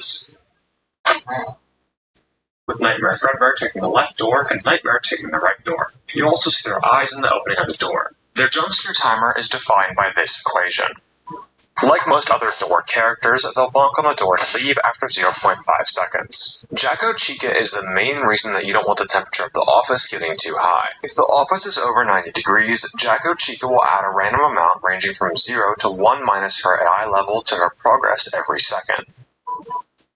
was. With Nightmare Fredbear taking the left door and Nightmare taking the right door. You also see their eyes in the opening of the door. Their jump scare timer is defined by this equation. Like most other door characters, they'll bonk on the door and leave after 0.5 seconds. Jacko Chica is the main reason that you don't want the temperature of the office getting too high. If the office is over 90 degrees, Jacko Chica will add a random amount ranging from 0 to 1 minus her AI level to her progress every second.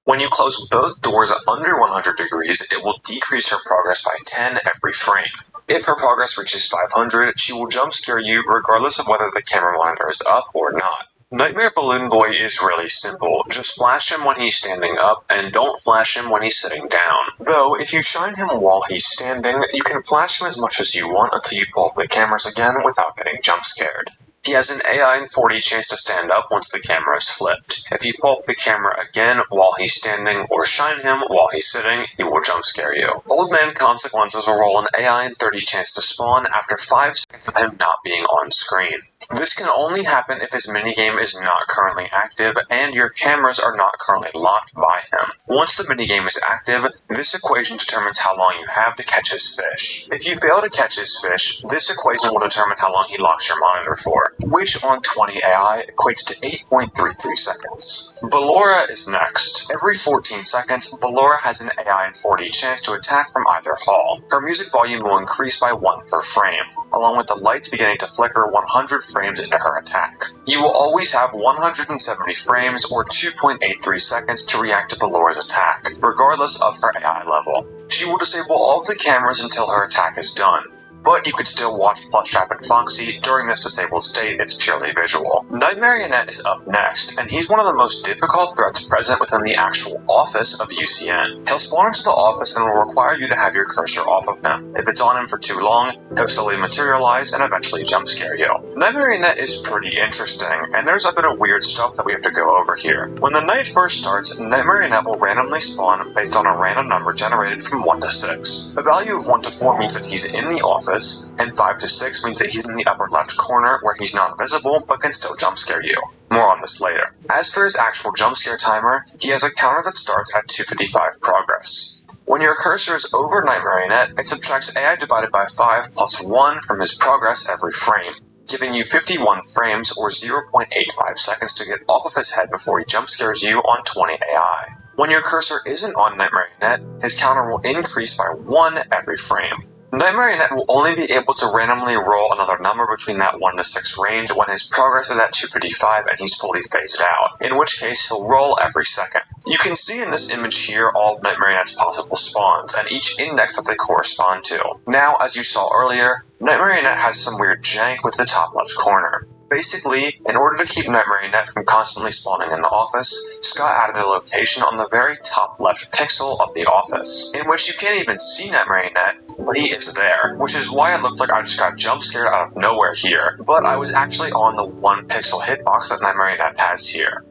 When you close both doors under 100 degrees, it will decrease her progress by 10 every frame. If her progress reaches 500, she will jump scare you regardless of whether the camera monitor is up or not. Nightmare Balloon Boy is really simple. Just flash him when he's standing up, and don't flash him when he's sitting down. Though, if you shine him while he's standing, you can flash him as much as you want until you pull up the cameras again without getting jump scared. He has an AI in 40 chance to stand up once the camera is flipped. If you pull up the camera again while he's standing or shine him while he's sitting, he will jump scare you. Old Man Consequences will roll an AI in 30 chance to spawn after 5 seconds of him not being on screen. This can only happen if his minigame is not currently active and your cameras are not currently locked by him. Once the minigame is active, this equation determines how long you have to catch his fish. If you fail to catch his fish, this equation will determine how long he locks your monitor for, which on 20 AI equates to 8.33 seconds. Ballora is next. Every 14 seconds, Ballora has an AI in 40 chance to attack from either hall. Her music volume will increase by 1 per frame, along with the lights beginning to flicker 100 frames into her attack. You will always have 170 frames or 2.83 seconds to react to Ballora's attack, regardless of her AI level. She will disable all of the cameras until her attack is done, but you could still watch Plushtrap and Foxy. During this disabled state, it's purely visual. Nightmarionette is up next, and he's one of the most difficult threats present within the actual office of UCN. He'll spawn into the office and will require you to have your cursor off of him. If it's on him for too long, he'll slowly materialize and eventually jump scare you. Nightmarionette is pretty interesting, and there's a bit of weird stuff that we have to go over here. When the night first starts, Nightmarionette will randomly spawn based on a random number generated from 1 to 6. The value of 1 to 4 means that he's in the office, and 5 to 6 means that he's in the upper left corner where he's not visible but can still jump scare you. More on this later. As for his actual jump scare timer, he has a counter that starts at 255 progress. When your cursor is over Nightmarionette, it subtracts AI divided by 5 plus 1 from his progress every frame, giving you 51 frames or 0.85 seconds to get off of his head before he jump scares you on 20 AI. When your cursor isn't on Nightmarionette, his counter will increase by 1 every frame. Nightmarionette will only be able to randomly roll another number between that 1 to 6 range when his progress is at 255 and he's fully phased out, in which case he'll roll every second. You can see in this image here all of Nightmarionette's possible spawns, and each index that they correspond to. Now, as you saw earlier, Nightmarionette has some weird jank with the top left corner. Basically, in order to keep Nightmarionette from constantly spawning in the office, Scott added a location on the very top left pixel of the office, in which you can't even see Nightmarionette, but he is there, which is why it looked like I just got jump scared out of nowhere here, but I was actually on the 1 pixel hitbox that Nightmarionette has here.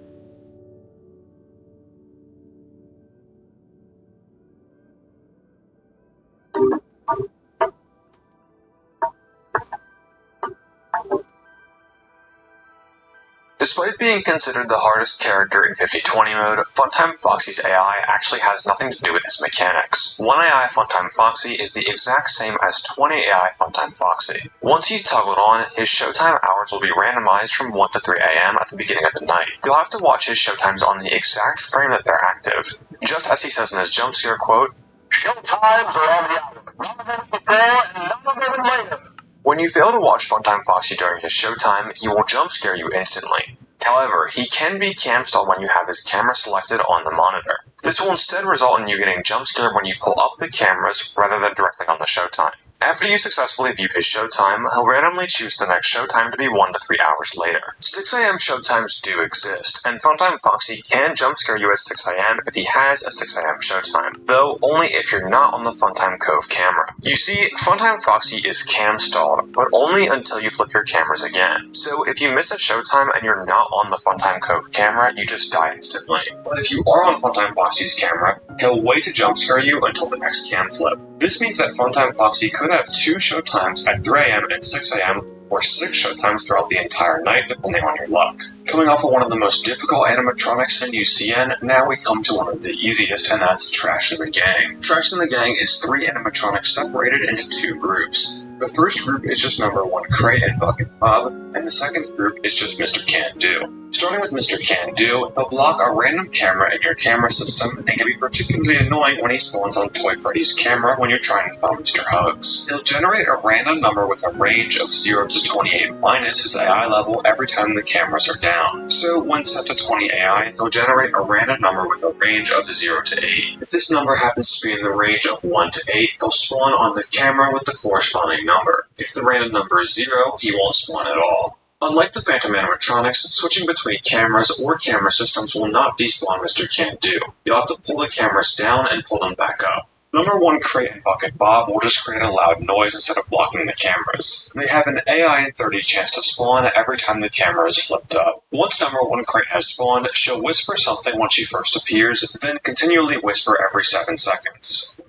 Despite being considered the hardest character in 50/20 mode, Funtime Foxy's AI actually has nothing to do with his mechanics. 1 AI Funtime Foxy is the exact same as 20 AI Funtime Foxy. Once he's toggled on, his showtime hours will be randomized from 1 to 3 AM at the beginning of the night. You'll have to watch his showtimes on the exact frame that they're active. Just as he says in his jump scare quote, "Showtimes are on the hour, none of them before and none of them later." When you fail to watch Funtime Foxy during his showtime, he will jump scare you instantly. However, he can be cam stalled when you have his camera selected on the monitor. This will instead result in you getting jump scared when you pull up the cameras rather than directly on the showtime. After you successfully view his showtime, he'll randomly choose the next showtime to be 1 to 3 hours later. 6 AM showtimes do exist, and Funtime Foxy can jump scare you at 6 AM if he has a 6 AM showtime, though only if you're not on the Funtime Cove camera. You see, Funtime Foxy is cam stalled, but only until you flip your cameras again. So if you miss a showtime and you're not on the Funtime Cove camera, you just die instantly. But if you are on Funtime Foxy's camera, he'll wait to jump scare you until the next cam flip. This means that Funtime Foxy could have 2 showtimes at 3 AM and 6 AM, or 6 showtimes throughout the entire night, depending on your luck. Coming off of one of the most difficult animatronics in UCN, now we come to one of the easiest, and that's Trash in the Gang. Trash in the Gang is 3 animatronics separated into 2 groups. The first group is just number 1 Crate and Bucket Bob, and the second group is just Mr. Can Do. Starting with Mr. Can Do, he'll block a random camera in your camera system and can be particularly annoying when he spawns on Toy Freddy's camera when you're trying to find Mr. Hugs. He'll generate a random number with a range of 0 to 28 minus his AI level every time the cameras are down. So when set to 20 AI, he'll generate a random number with a range of 0 to 8. If this number happens to be in the range of 1 to 8, he'll spawn on the camera with the corresponding number. If the random number is 0, he won't spawn at all. Unlike the Phantom animatronics, switching between cameras or camera systems will not despawn Mr. Can Do. You'll have to pull the cameras down and pull them back up. Number 1 Crate and Bucket Bob will just create a loud noise instead of blocking the cameras. They have an AI and 30 chance to spawn every time the camera is flipped up. Once number 1 Crate has spawned, she'll whisper something when she first appears, then continually whisper every 7 seconds.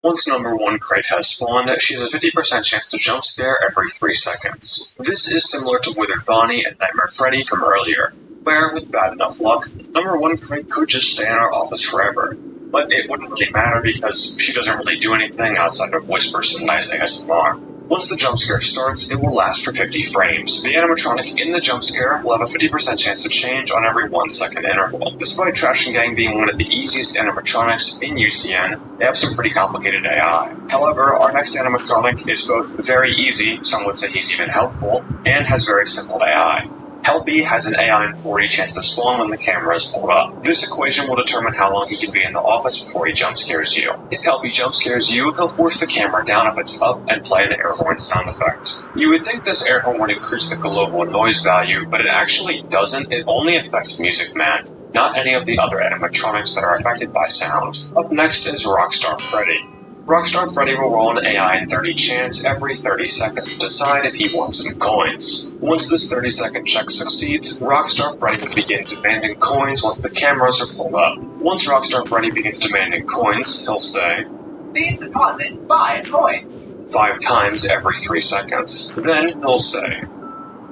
Once number 1 Crate has spawned, she has a 50% chance to jump scare every 3 seconds. This is similar to Withered Bonnie and Nightmare Freddy from earlier, where, with bad enough luck, number 1 Crate could just stay in our office forever. But it wouldn't really matter because she doesn't really do anything outside of whisper some nice ASMR. Once the jump scare starts, it will last for 50 frames. The animatronic in the jump scare will have a 50% chance to change on every 1 second interval. Despite Trash and Gang being one of the easiest animatronics in UCN, they have some pretty complicated AI. However, our next animatronic is both very easy, some would say he's even helpful, and has very simple AI. Helpy has an AI and 40 chance to spawn when the camera is pulled up. This equation will determine how long he can be in the office before he jump scares you. If Helpy jump scares you, he'll force the camera down if it's up and play an air horn sound effect. You would think this air horn would increase the global noise value, but it actually doesn't. It only affects Music Man, not any of the other animatronics that are affected by sound. Up next is Rockstar Freddy. Rockstar Freddy will roll an AI and 30 chance every 30 seconds to decide if he wants some coins. Once this 30-second check succeeds, Rockstar Freddy will begin demanding coins once the cameras are pulled up. Once Rockstar Freddy begins demanding coins, he'll say, "Please deposit 5 coins." 5 times every 3 seconds. Then he'll say,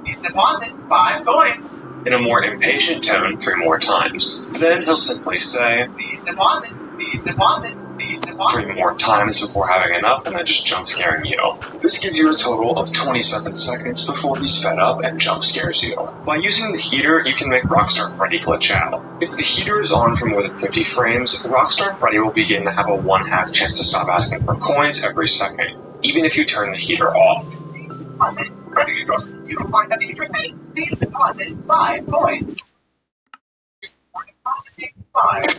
"Please deposit 5 coins." in a more impatient tone 3 more times. Then he'll simply say, "Please deposit, please deposit, please deposit." 3 more times before having enough and then just jump scaring you. This gives you a total of 27 seconds before he's fed up and jump scares you. By using the heater, you can make Rockstar Freddy glitch out. If the heater is on for more than 50 frames, Rockstar Freddy will begin to have a 1/2 chance to stop asking for coins every second, even if you turn the heater off. Please deposit. You are attempting to trick me. Please deposit 5 coins. You are depositing 5.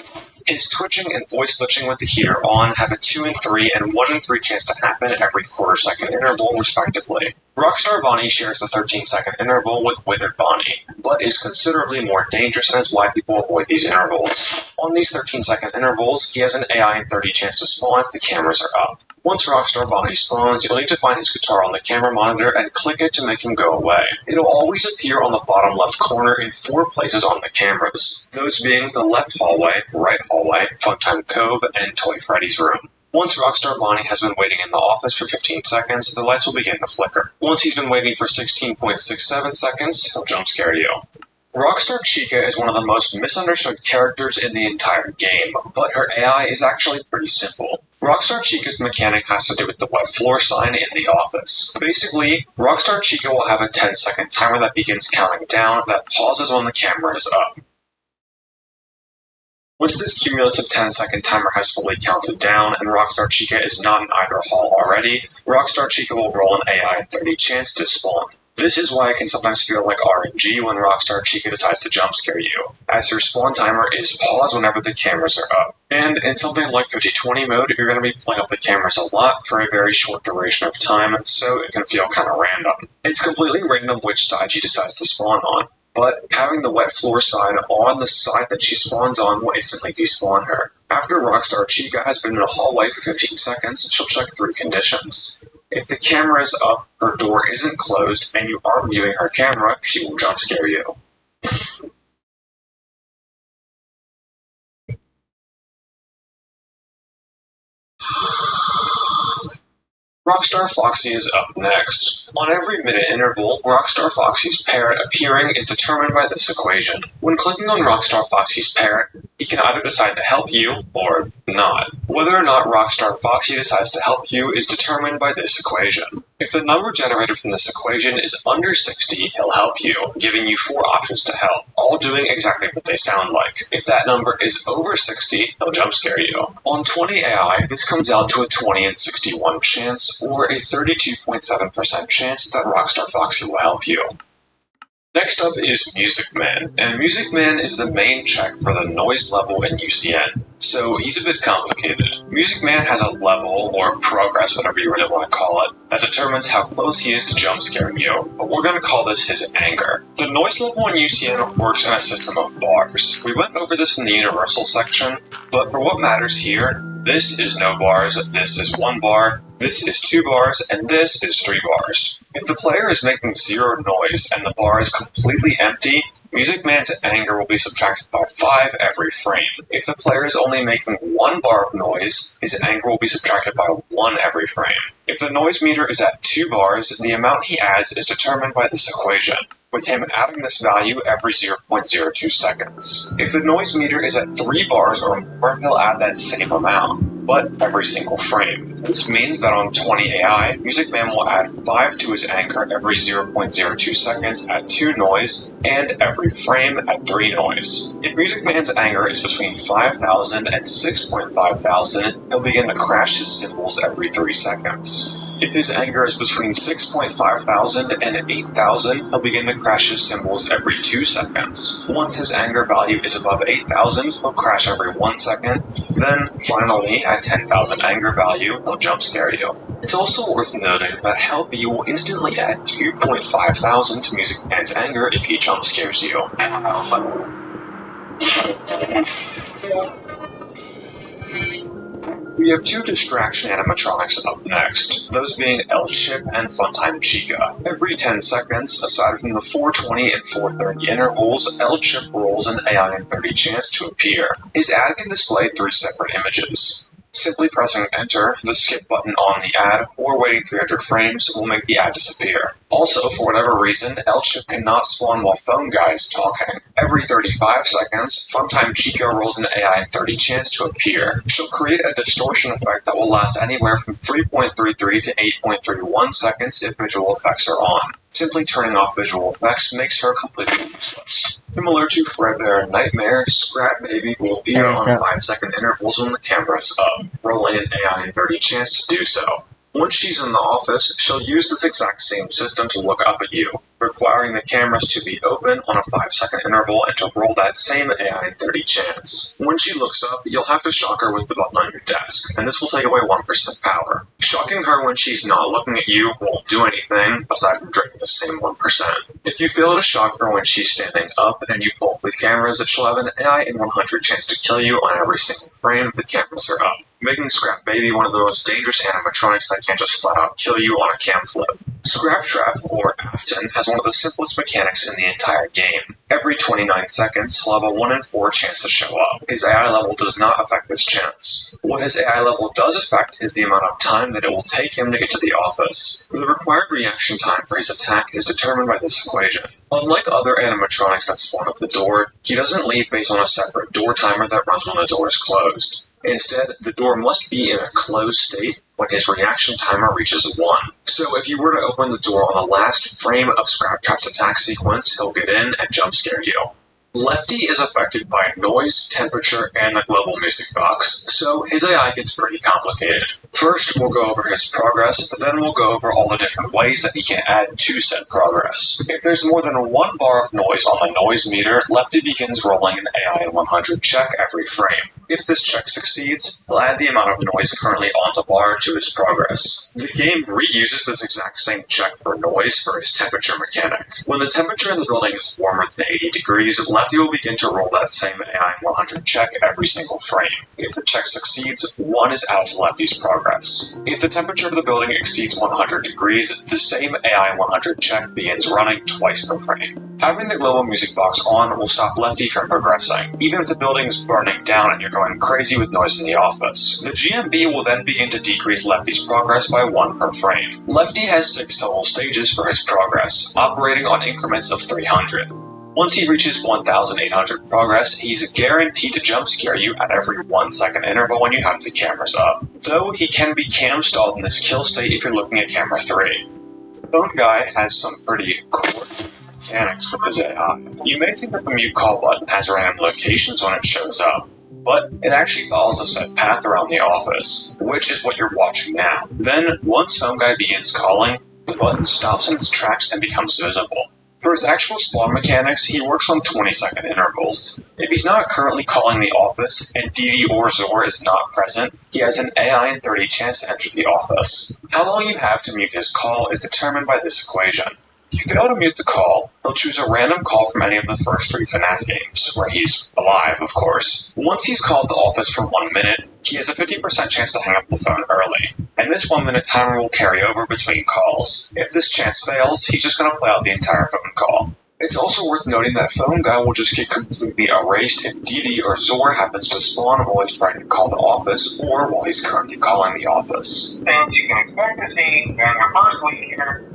His twitching and voice glitching with the heater on have a 2 in 3 and 1 in 3 chance to happen every quarter-second interval, respectively. Rockstar Bonnie shares the 13-second interval with Withered Bonnie, but is considerably more dangerous and is why people avoid these intervals. On these 13-second intervals, he has an AI and 30 chance to spawn if the cameras are up. Once Rockstar Bonnie spawns, you'll need to find his guitar on the camera monitor and click it to make him go away. It'll always appear on the bottom left corner in 4 places on the cameras, those being the left hallway, right hallway, Funtime Cove, and Toy Freddy's room. Once Rockstar Bonnie has been waiting in the office for 15 seconds, the lights will begin to flicker. Once he's been waiting for 16.67 seconds, he'll jump scare you. Rockstar Chica is one of the most misunderstood characters in the entire game, but her AI is actually pretty simple. Rockstar Chica's mechanic has to do with the wet floor sign in the office. Basically, Rockstar Chica will have a 10-second timer that begins counting down that pauses when the camera is up. Once this cumulative 10-second timer has fully counted down and Rockstar Chica is not in either hall already, Rockstar Chica will roll an AI and 30 chance to spawn. This is why it can sometimes feel like RNG when Rockstar Chica decides to jump scare you, as your spawn timer is paused whenever the cameras are up. And in something like 50/20 mode, you're going to be playing up the cameras a lot for a very short duration of time, so it can feel kind of random. It's completely random which side she decides to spawn on, but having the wet floor sign on the side that she spawns on will instantly despawn her. After Rockstar Chica has been in a hallway for 15 seconds, she'll check 3 conditions. If the camera is up, her door isn't closed, and you aren't viewing her camera, she will jump scare you. Rockstar Foxy is up next. On every minute interval, Rockstar Foxy's parrot appearing is determined by this equation. When clicking on Rockstar Foxy's parrot, he can either decide to help you or not. Whether or not Rockstar Foxy decides to help you is determined by this equation. If the number generated from this equation is under 60, he'll help you, giving you 4 options to help, all doing exactly what they sound like. If that number is over 60, he'll jump scare you. On 20 AI, this comes out to a 20 in 61 chance, or a 32.7% chance that Rockstar Foxy will help you. Next up is Music Man, and Music Man is the main check for the noise level in UCN, so he's a bit complicated. Music Man has a level, or progress, whatever you really want to call it, that determines how close he is to jump scaring you, but we're going to call this his anger. The noise level in UCN works in a system of bars. We went over this in the universal section, but for what matters here, this is no bars, this is 1 bar, this is 2 bars, and this is 3 bars. If the player is making 0 noise and the bar is completely empty, Music Man's anger will be subtracted by 5 every frame. If the player is only making 1 bar of noise, his anger will be subtracted by 1 every frame. If the noise meter is at 2 bars, the amount he adds is determined by this equation, with him adding this value every 0.02 seconds. If the noise meter is at 3 bars or more, he'll add that same amount, but every single frame. This means that on 20 AI, Music Man will add 5 to his anger every 0.02 seconds at 2 noise, and every frame at 3 noise. If Music Man's anger is between 5,000 and 6,500, he'll begin to crash his cymbals every 3 seconds. If his anger is between 6,500 and 8,000, he'll begin to crash his cymbals every 2 seconds. Once his anger value is above 8,000, he'll crash every 1 second. Then, finally, at 10,000 anger value, he'll jump scare you. It's also worth noting that Help You will instantly add 2,500 to Music Man's anger if he jump scares you. We have 2 distraction animatronics up next, those being El Chip and Funtime Chica. Every 10 seconds, aside from the 420 and 430 intervals, El Chip rolls an AI in 30 chance to appear. His ad can display 3 separate images. Simply pressing enter, the skip button on the ad, or waiting 300 frames will make the ad disappear. Also, for whatever reason, El Chip cannot spawn while Phone Guy is talking. Every 35 seconds, Funtime Chica rolls an AI in 30 chance to appear. She'll create a distortion effect that will last anywhere from 3.33 to 8.31 seconds if visual effects are on. Simply turning off visual effects makes her completely useless. Similar to Fredbear and Nightmare, Scrap Baby will appear on 5-second intervals when the camera is up, rolling an AI in 30 chance to do so. Once she's in the office, she'll use this exact same system to look up at you, requiring the cameras to be open on a 5-second interval and to roll that same AI in 30 chance. When she looks up, you'll have to shock her with the button on your desk, and this will take away 1% power. Shocking her when she's not looking at you won't do anything, aside from draining the same 1%. If you fail to shock her when she's standing up and you pull up the cameras, she'll have an AI in 100 chance to kill you on every single frame the cameras are up, making Scrap Baby one of the most dangerous animatronics that can't just flat out kill you on a cam flip. Scrap Trap, or Afton, has one of the simplest mechanics in the entire game. Every 29 seconds, he'll have a 1 in 4 chance to show up. His AI level does not affect this chance. What his AI level does affect is the amount of time that it will take him to get to the office. The required reaction time for his attack is determined by this equation. Unlike other animatronics that spawn at the door, he doesn't leave based on a separate door timer that runs when the door is closed. Instead, the door must be in a closed state when his reaction timer reaches 1. So if you were to open the door on the last frame of Scrap Trap's attack sequence, he'll get in and jump scare you. Lefty is affected by noise, temperature, and the global music box, so his AI gets pretty complicated. First, we'll go over his progress, but then we'll go over all the different ways that he can add to said progress. If there's more than 1 bar of noise on the noise meter, Lefty begins rolling an AI in 100 check every frame. If this check succeeds, he'll add the amount of noise currently on the bar to his progress. The game reuses this exact same check for noise for his temperature mechanic. When the temperature in the building is warmer than 80 degrees, Lefty will begin to roll that same AI in 100 check every single frame. If the check succeeds, 1 is added to Lefty's progress. If the temperature of the building exceeds 100 degrees, the same AI in 100 check begins running twice per frame. Having the global music box on will stop Lefty from progressing, even if the building is burning down and you're going crazy with noise in the office. The GMB will then begin to decrease Lefty's progress by 1 per frame. Lefty has 6 total stages for his progress, operating on increments of 300. Once he reaches 1,800 progress, he's guaranteed to jump scare you at every 1 second interval when you have the cameras up. Though he can be cam stalled in this kill state if you're looking at camera 3. Phone Guy has some pretty cool mechanics with his AI. You may think that the mute call button has random locations when it shows up, but it actually follows a set path around the office, which is what you're watching now. Then, once Phone Guy begins calling, the button stops in its tracks and becomes visible. For his actual spawn mechanics, he works on 20-second intervals. If he's not currently calling the office, and Didi or Zor is not present, he has an AI in 30 chance to enter the office. How long you have to mute his call is determined by this equation. If you fail to mute the call, he'll choose a random call from any of the first 3 FNAF games, where he's alive, of course. Once he's called the office for 1 minute, he has a 50% chance to hang up the phone early, and this 1 minute timer will carry over between calls. If this chance fails, he's just going to play out the entire phone call. It's also worth noting that Phone Guy will just get completely erased if Didi or Zor happens to spawn while he's trying to call the office, or while he's currently calling the office. And you can expect to see during your first week here.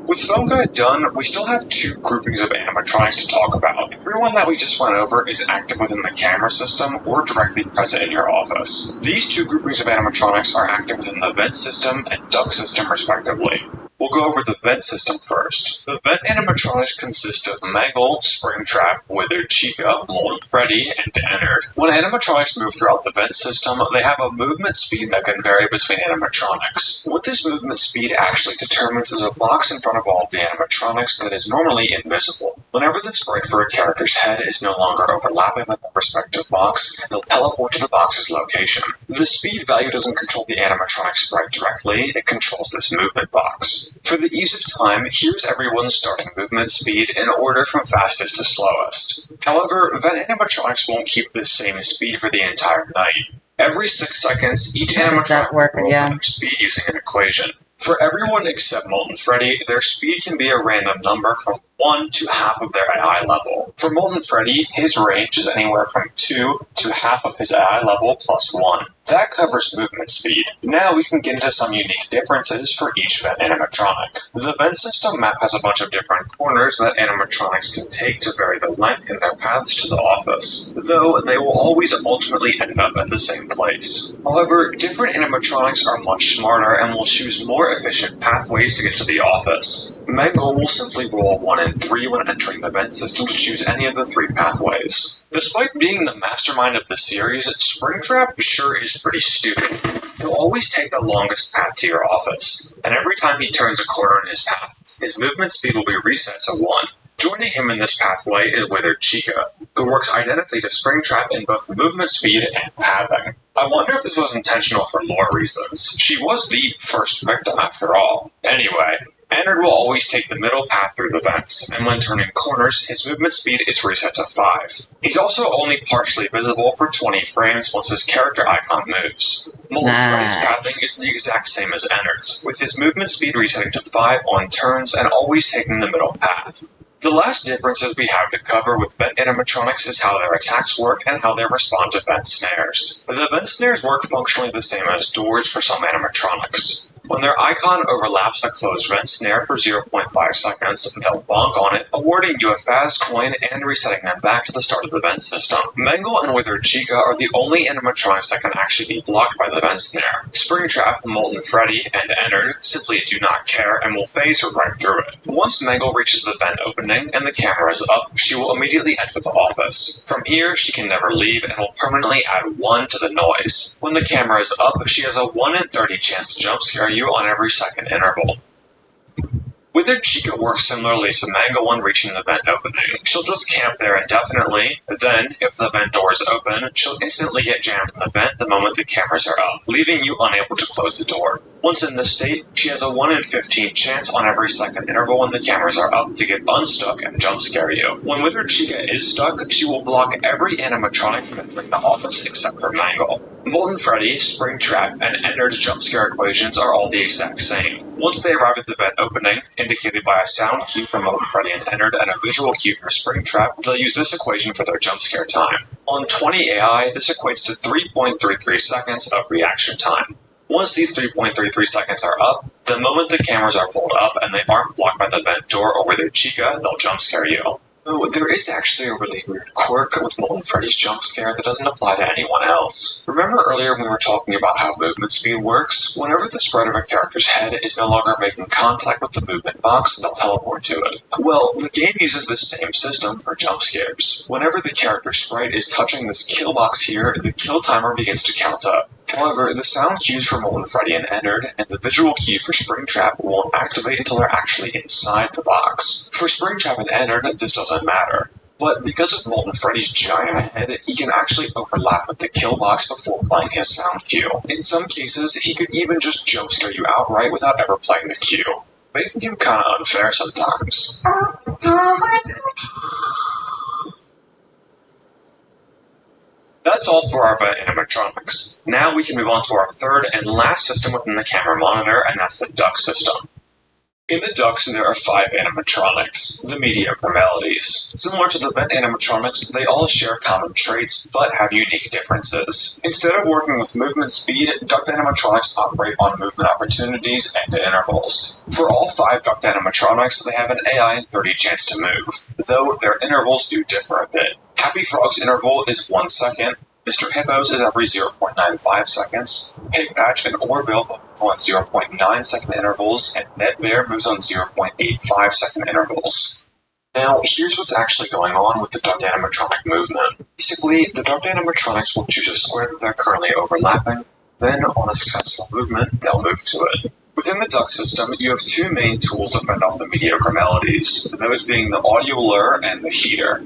With Phone Guy done, we still have 2 groupings of animatronics to talk about. Everyone that we just went over is active within the camera system or directly present in your office. These 2 groupings of animatronics are active within the vent system and duct system respectively. We'll go over the vent system first. The vent animatronics consist of Mangle, Springtrap, Withered Chica, Molten Freddy, and Ennard. When animatronics move throughout the vent system, they have a movement speed that can vary between animatronics. What this movement speed actually determines is a box in front of all of the animatronics that is normally invisible. Whenever the sprite for a character's head is no longer overlapping with the respective box, they'll teleport to the box's location. The speed value doesn't control the animatronic sprite directly, it controls this movement box. For the ease of time, here's everyone's starting movement speed in order from fastest to slowest. However, vent animatronics won't keep this same speed for the entire night. Every 6 seconds, each animatronic will roll their speed using an equation. For everyone except Molten Freddy, their speed can be a random number from 1 to half of their AI level. For Molten Freddy, his range is anywhere from 2 to half of his AI level plus 1. That covers movement speed. Now we can get into some unique differences for each vent animatronic. The vent system map has a bunch of different corners that animatronics can take to vary the length in their paths to the office, though they will always ultimately end up at the same place. However, different animatronics are much smarter and will choose more efficient pathways to get to the office. Mangle will simply roll 1 and 3 when entering the vent system to choose any of the 3 pathways. Despite being the mastermind of the series, Springtrap sure is pretty stupid. He'll always take the longest path to your office, and every time he turns a corner in his path, his movement speed will be reset to 1. Joining him in this pathway is Withered Chica, who works identically to Springtrap in both movement speed and pathing. I wonder if this was intentional for lore reasons. She was the first victim after all. Anyway, Ennard will always take the middle path through the vents, and when turning corners, his movement speed is reset to 5. He's also only partially visible for 20 frames once his character icon moves. Molten Freddy's pathing is the exact same as Ennard's, with his movement speed resetting to 5 on turns and always taking the middle path. The last differences we have to cover with vent animatronics is how their attacks work and how they respond to vent snares. The vent snares work functionally the same as doors for some animatronics. When their icon overlaps a closed vent snare for 0.5 seconds, they'll bonk on it, awarding you a fast coin and resetting them back to the start of the vent system. Mangle and Withered Chica are the only animatronics that can actually be blocked by the vent snare. Springtrap, Molten Freddy, and Ennard simply do not care and will phase right through it. Once Mangle reaches the vent opening and the camera is up, she will immediately enter the office. From here, she can never leave and will permanently add 1 to the noise. When the camera is up, she has a 1 in 30 chance to jump scare you on every second interval. Withered Chica works similarly to Mangle when reaching the vent opening. She'll just camp there indefinitely, then, if the vent door is open, she'll instantly get jammed in the vent the moment the cameras are up, leaving you unable to close the door. Once in this state, she has a 1 in 15 chance on every second interval when the cameras are up to get unstuck and jump scare you. When Withered Chica is stuck, she will block every animatronic from entering the office except for Mangle. Molten Freddy, Springtrap, and Ennard's jump scare equations are all the exact same. Once they arrive at the vent opening, indicated by a sound cue from Molten Freddy and Ennard and a visual cue for Springtrap, they'll use this equation for their jump scare time. On 20 AI, this equates to 3.33 seconds of reaction time. Once these 3.33 seconds are up, the moment the cameras are pulled up and they aren't blocked by the vent door or with their chica, they'll jump scare you. Though there is actually a really weird quirk with Molten Freddy's jump scare that doesn't apply to anyone else. Remember earlier when we were talking about how movement speed works? Whenever the sprite of a character's head is no longer making contact with the movement box, they'll teleport to it. Well, the game uses this same system for jump scares. Whenever the character's sprite is touching this kill box here, the kill timer begins to count up. However, the sound cues for Molten Freddy and Ennard and the visual cue for Springtrap won't activate until they're actually inside the box. For Springtrap and Ennard, this doesn't matter. But because of Molten Freddy's giant head, he can actually overlap with the kill box before playing his sound cue. In some cases, he could even just jump scare you outright without ever playing the cue, making him kinda unfair sometimes. That's all for our vent animatronics. Now we can move on to our third and last system within the camera monitor, and that's the duck system. In the ducks, there are 5 animatronics, the mediocre melodies. Similar to the vent animatronics, they all share common traits, but have unique differences. Instead of working with movement speed, duck animatronics operate on movement opportunities and intervals. For all 5 duck animatronics, they have an AI and 30 chance to move, though their intervals do differ a bit. Happy Frog's interval is 1 second, Mr. Hippo's is every 0.95 seconds, Pig Patch and Orville move on 0.9 second intervals, and Ned Bear moves on 0.85 second intervals. Now, here's what's actually going on with the duck animatronic movement. Basically, the duck animatronics will choose a square that they're currently overlapping, then on a successful movement, they'll move to it. Within the duck system, you have 2 main tools to fend off the mediocre melodies, those being the audio lure and the heater.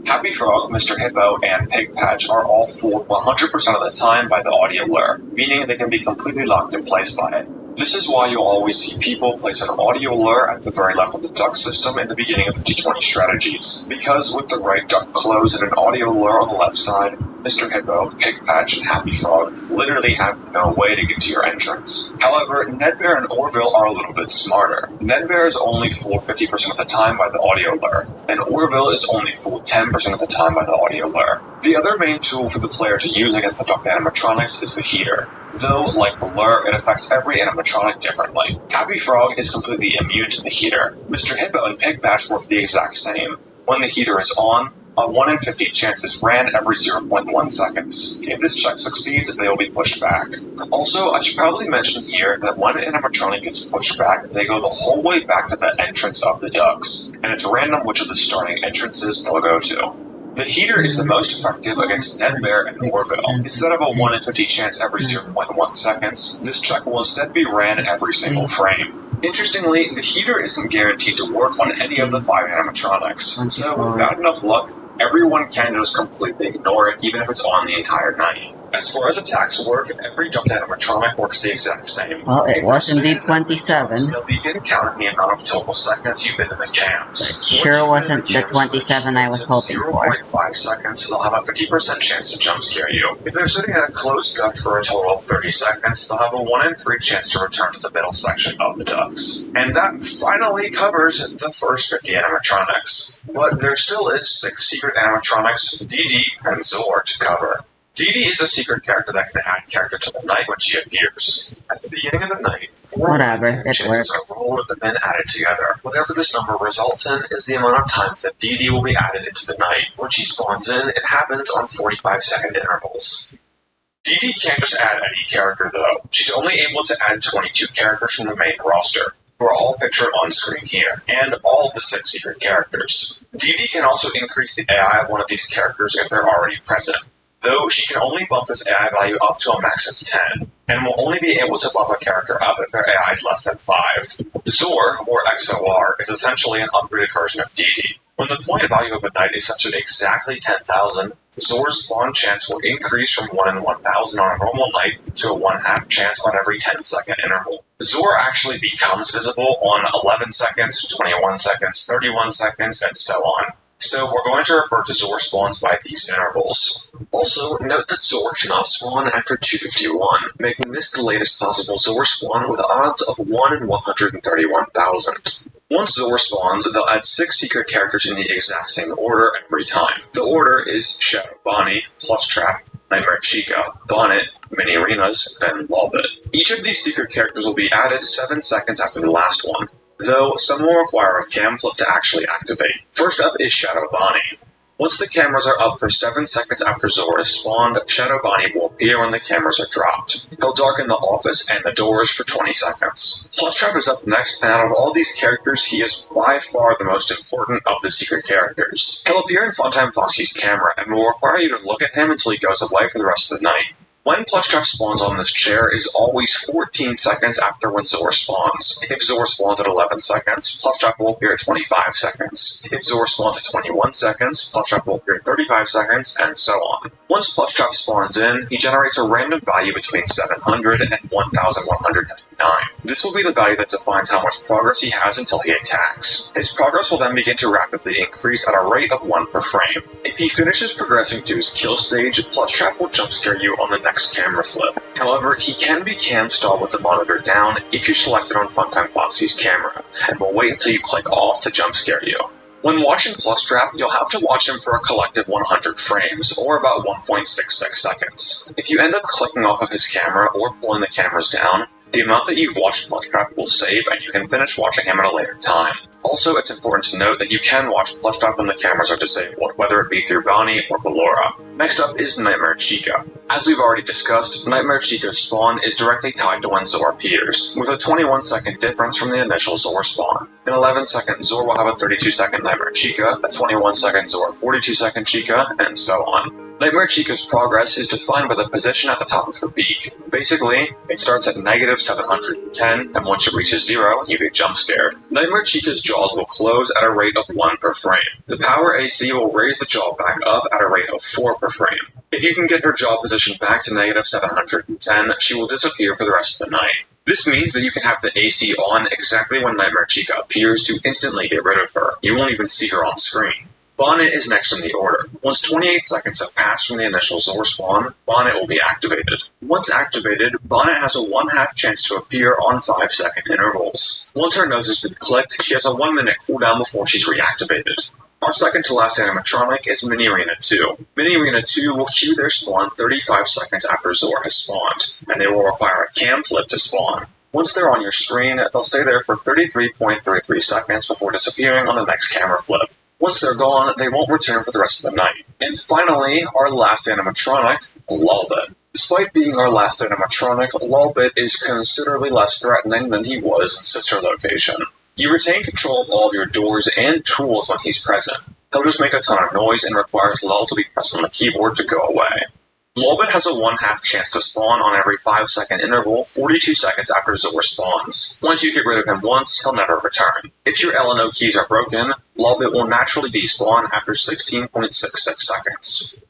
Happy Frog, Mr. Hippo, and Pig Patch are all fooled 100% of the time by the audio lure, meaning they can be completely locked in place by it. This is why you'll always see people place an audio lure at the very left of the duck system in the beginning of 50-20 strategies, because with the right duck close and an audio lure on the left side, Mr. Hippo, Pig Patch, and Happy Frog literally have no way to get to your entrance. However, Ned Bear and Orville are a little bit smarter. Ned Bear is only fooled 50% of the time by the audio lure, and Orville is only fooled 10% of the time by the audio lure. The other main tool for the player to use against the duck animatronics is the heater. Though, like the lure, it affects every animatronic differently. Happy Frog is completely immune to the heater. Mr. Hippo and Pig Patch work the exact same. When the heater is on, a 1 in 50 chance is ran every 0.1 seconds. If this check succeeds, they will be pushed back. Also, I should probably mention here that when an animatronic gets pushed back, they go the whole way back to the entrance of the ducks, and it's random which of the starting entrances they'll go to. The heater is the most effective against Ned Bear and Orville. Instead of a 1 in 50 chance every 0.1 seconds, this check will instead be ran every single frame. Interestingly, the heater isn't guaranteed to work on any of the 5 animatronics, so with bad enough luck, everyone can just completely ignore it even if it's on the entire night. As far as attacks work, every duck animatronic works the exact same. Well, it was indeed 27. They'll begin counting the amount of total seconds you've been in the cams. It sure wasn't the 27 I was hoping for. 0.5 seconds, they'll have a 50% chance to jump scare you. If they're sitting at a closed duck for a total of 30 seconds, they'll have a 1 in 3 chance to return to the middle section of the ducks. And that finally covers the first 50 animatronics. But there still is 6 secret animatronics, DD and Zor, to cover. DD is a secret character that can add character to the night when she appears. At the beginning of the night, 4 Whatever, it chances works. are rolled and then added together. Whatever this number results in is the amount of times that DD will be added into the night. When she spawns in, it happens on 45-second intervals. DD can't just add any character though. She's only able to add 22 characters from the main roster, who are all pictured on screen here, and all of the 6 secret characters. DD can also increase the AI of one of these characters if they're already present, though she can only bump this AI value up to a max of 10, and will only be able to bump a character up if their AI is less than 5. Zor, or XOR, is essentially an upgraded version of DD. When the point value of a night is set to exactly 10,000, Zor's spawn chance will increase from 1 in 1,000 on a normal night to a 1/2 chance on every 10-second interval. Zor actually becomes visible on 11 seconds, 21 seconds, 31 seconds, and so on. so we're going to refer to Zor spawns by these intervals. Also, note that Zor cannot spawn after 251, making this the latest possible Zor spawn with odds of 1 in 131,000. Once Zor spawns, they'll add 6 secret characters in the exact same order every time. The order is Shadow Bonnie, Plushtrap, Nightmare Chica, Bonnet, Mini Arenas, then Lolbit. Each of these secret characters will be added 7 seconds after the last one, though some will require a cam flip to actually activate. First up is Shadow Bonnie. Once the cameras are up for 7 seconds after Zor is spawned, Shadow Bonnie will appear when the cameras are dropped. He'll darken the office and the doors for 20 seconds. Plushtrap is up next, and out of all these characters, he is by far the most important of the secret characters. He'll appear in Funtime Foxy's camera and will require you to look at him until he goes away for the rest of the night. When Plushtrap spawns on this chair is always 14 seconds after when Zor spawns. If Zor spawns at 11 seconds, Plushtrap will appear at 25 seconds. If Zor spawns at 21 seconds, Plushtrap will appear at 35 seconds, and so on. Once Plushtrap spawns in, he generates a random value between 700 and 1199. This will be the value that defines how much progress he has until he attacks. His progress will then begin to rapidly increase at a rate of 1 per frame. If he finishes progressing to his kill stage, Plushtrap will jump scare you on the next camera flip. However, he can be cam stalled with the monitor down if you're selected on Funtime Foxy's camera, and will wait until you click off to jump scare you. When watching Plushtrap, you'll have to watch him for a collective 100 frames, or about 1.66 seconds. If you end up clicking off of his camera or pulling the cameras down, the amount that you've watched Plushtrap will save, and you can finish watching him at a later time. Also, it's important to note that you can watch Plushtrap when the cameras are disabled, whether it be through Bonnie or Ballora. Next up is Nightmare Chica. As we've already discussed, Nightmare Chica's spawn is directly tied to when Zor appears, with a 21-second difference from the initial Zor spawn. In 11 seconds, Zor will have a 32-second Nightmare Chica, a 21-second Zor 42-second Chica, and so on. Nightmare Chica's progress is defined by the position at the top of her beak. Basically, it starts at negative 710, and once it reaches 0, you get jump scared. Nightmare Chica's jaws will close at a rate of 1 per frame. The power AC will raise the jaw back up at a rate of 4 per frame. If you can get her jaw position back to negative 710, she will disappear for the rest of the night. This means that you can have the AC on exactly when Nightmare Chica appears to instantly get rid of her. You won't even see her on screen. Bonnet is next in the order. Once 28 seconds have passed from the initial Zor spawn, Bonnet will be activated. Once activated, Bonnet has a 1/2 chance to appear on 5-second intervals. Once her nose has been clicked, she has a 1-minute cooldown before she's reactivated. Our second to last animatronic is Mini Arena 2. Mini Arena 2 will queue their spawn 35 seconds after Zor has spawned, and they will require a cam flip to spawn. Once they're on your screen, they'll stay there for 33.33 seconds before disappearing on the next camera flip. Once they're gone, they won't return for the rest of the night. And finally, our last animatronic, Lolbit. Despite being our last animatronic, Lolbit is considerably less threatening than he was in Sister Location. You retain control of all of your doors and tools when he's present. He'll just make a ton of noise and requires Lol to be pressed on the keyboard to go away. Lolbit has a 1/2 chance to spawn on every 5-second interval, 42 seconds after Zor spawns. Once you get rid of him once, he'll never return. If your L and O keys are broken, Lolbit will naturally despawn after 16.66 seconds.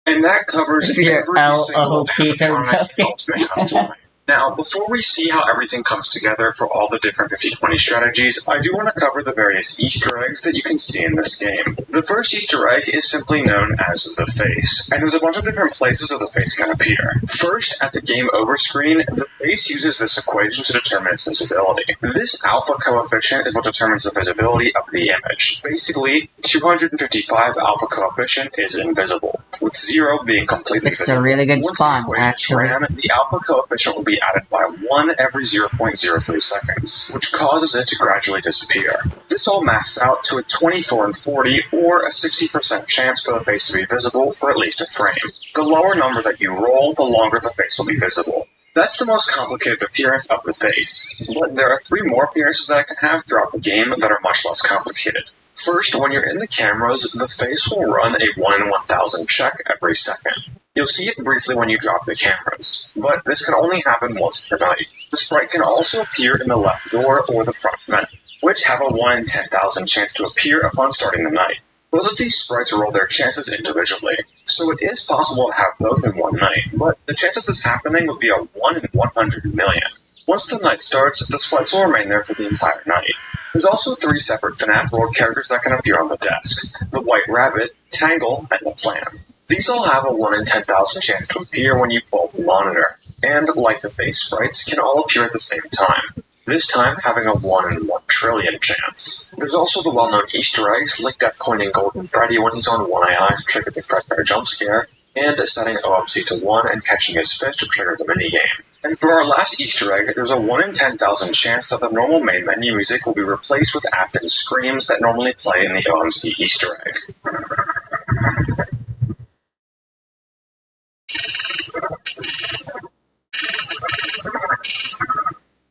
And that covers If your every L single O keys are animatronic broken. Ultimate has tonight. Now, before we see how everything comes together for all the different 50/20 strategies, I do want to cover the various Easter eggs that you can see in this game. The first Easter egg is simply known as the face, and there's a bunch of different places that the face can appear. First, at the game over screen, the face uses this equation to determine its visibility. This alpha coefficient is what determines the visibility of the image. Basically, 255 alpha coefficient is invisible, with 0 being completely It's visible. a really good Once spawn, the equation is actually. ran, the alpha coefficient will be added by 1 every 0.03 seconds, which causes it to gradually disappear. This all maths out to a 24 in 40, or a 60% chance for the face to be visible for at least a frame. The lower number that you roll, the longer the face will be visible. That's the most complicated appearance of the face, but there are 3 more appearances that it can have throughout the game that are much less complicated. First, when you're in the cameras, the face will run a 1 in 1000 check every second. You'll see it briefly when you drop the cameras, but this can only happen once per night. The sprite can also appear in the left door or the front vent, which have a 1 in 10,000 chance to appear upon starting the night. Both of these sprites roll their chances individually, so it is possible to have both in one night, but the chance of this happening would be a 1 in 100 million. Once the night starts, the sprites will remain there for the entire night. There's also 3 separate FNAF World characters that can appear on the desk: the White Rabbit, Tangle, and the Plan. These all have a 1 in 10,000 chance to appear when you pull up the monitor, and, like the face sprites, can all appear at the same time. This time having a 1 in 1 trillion chance. There's also the well-known Easter eggs, like Death Coin and Golden Freddy when he's on One Eye to trigger the Fredbear jump scare, and setting OMC to 1 and catching his fish to trigger the minigame. And for our last Easter egg, there's a 1 in 10,000 chance that the normal main menu music will be replaced with Afton's screams that normally play in the OMC Easter egg.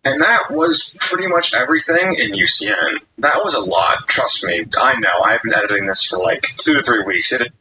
And that was pretty much everything in UCN. That was a lot, trust me. I know, I've been editing this for like 2 to 3 weeks. It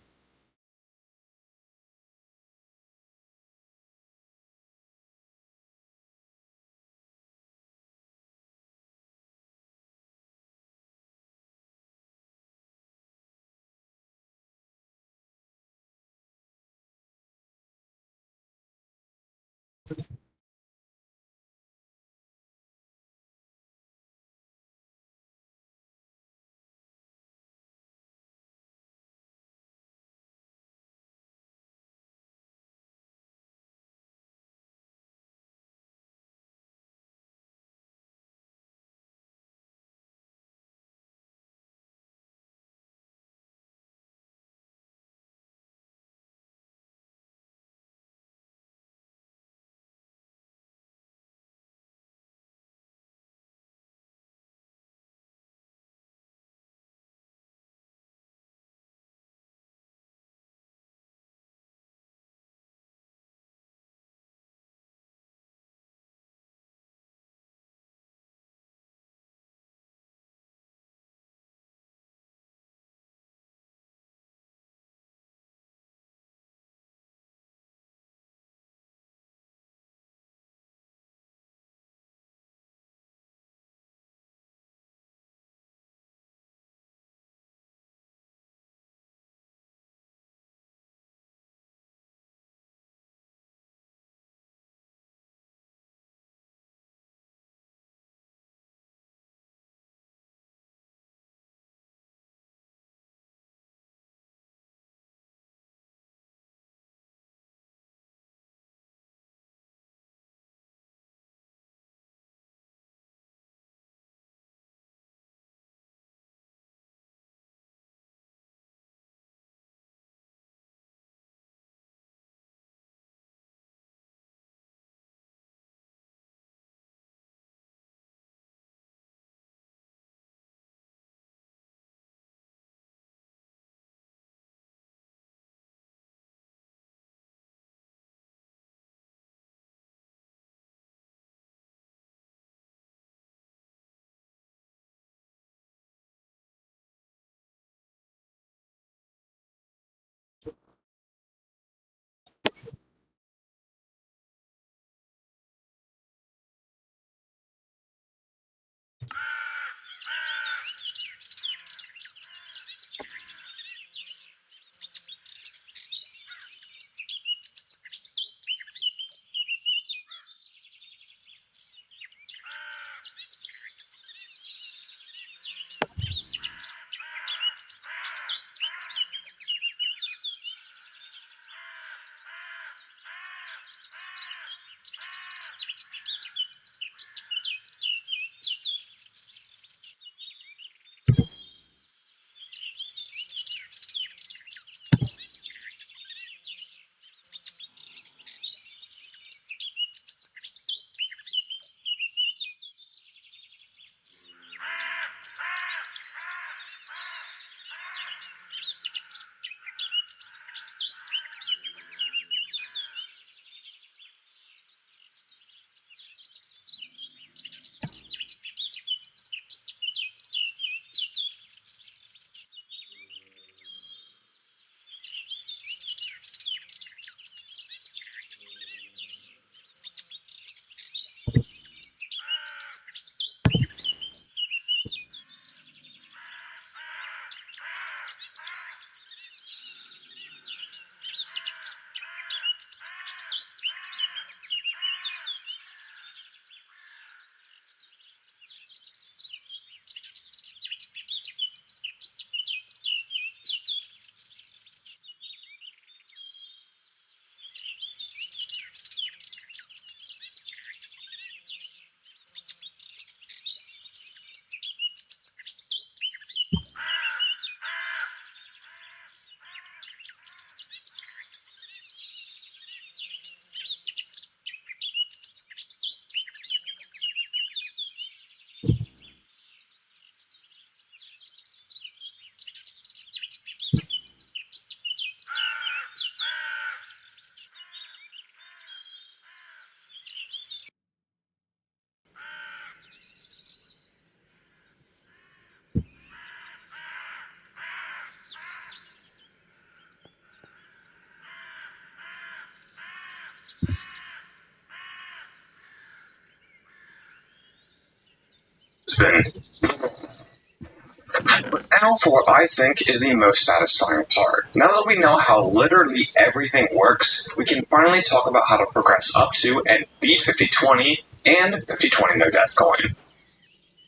But now for what I think is the most satisfying part. Now that we know how literally everything works, we can finally talk about how to progress up to and beat 50-20 and 50-20 no death coin.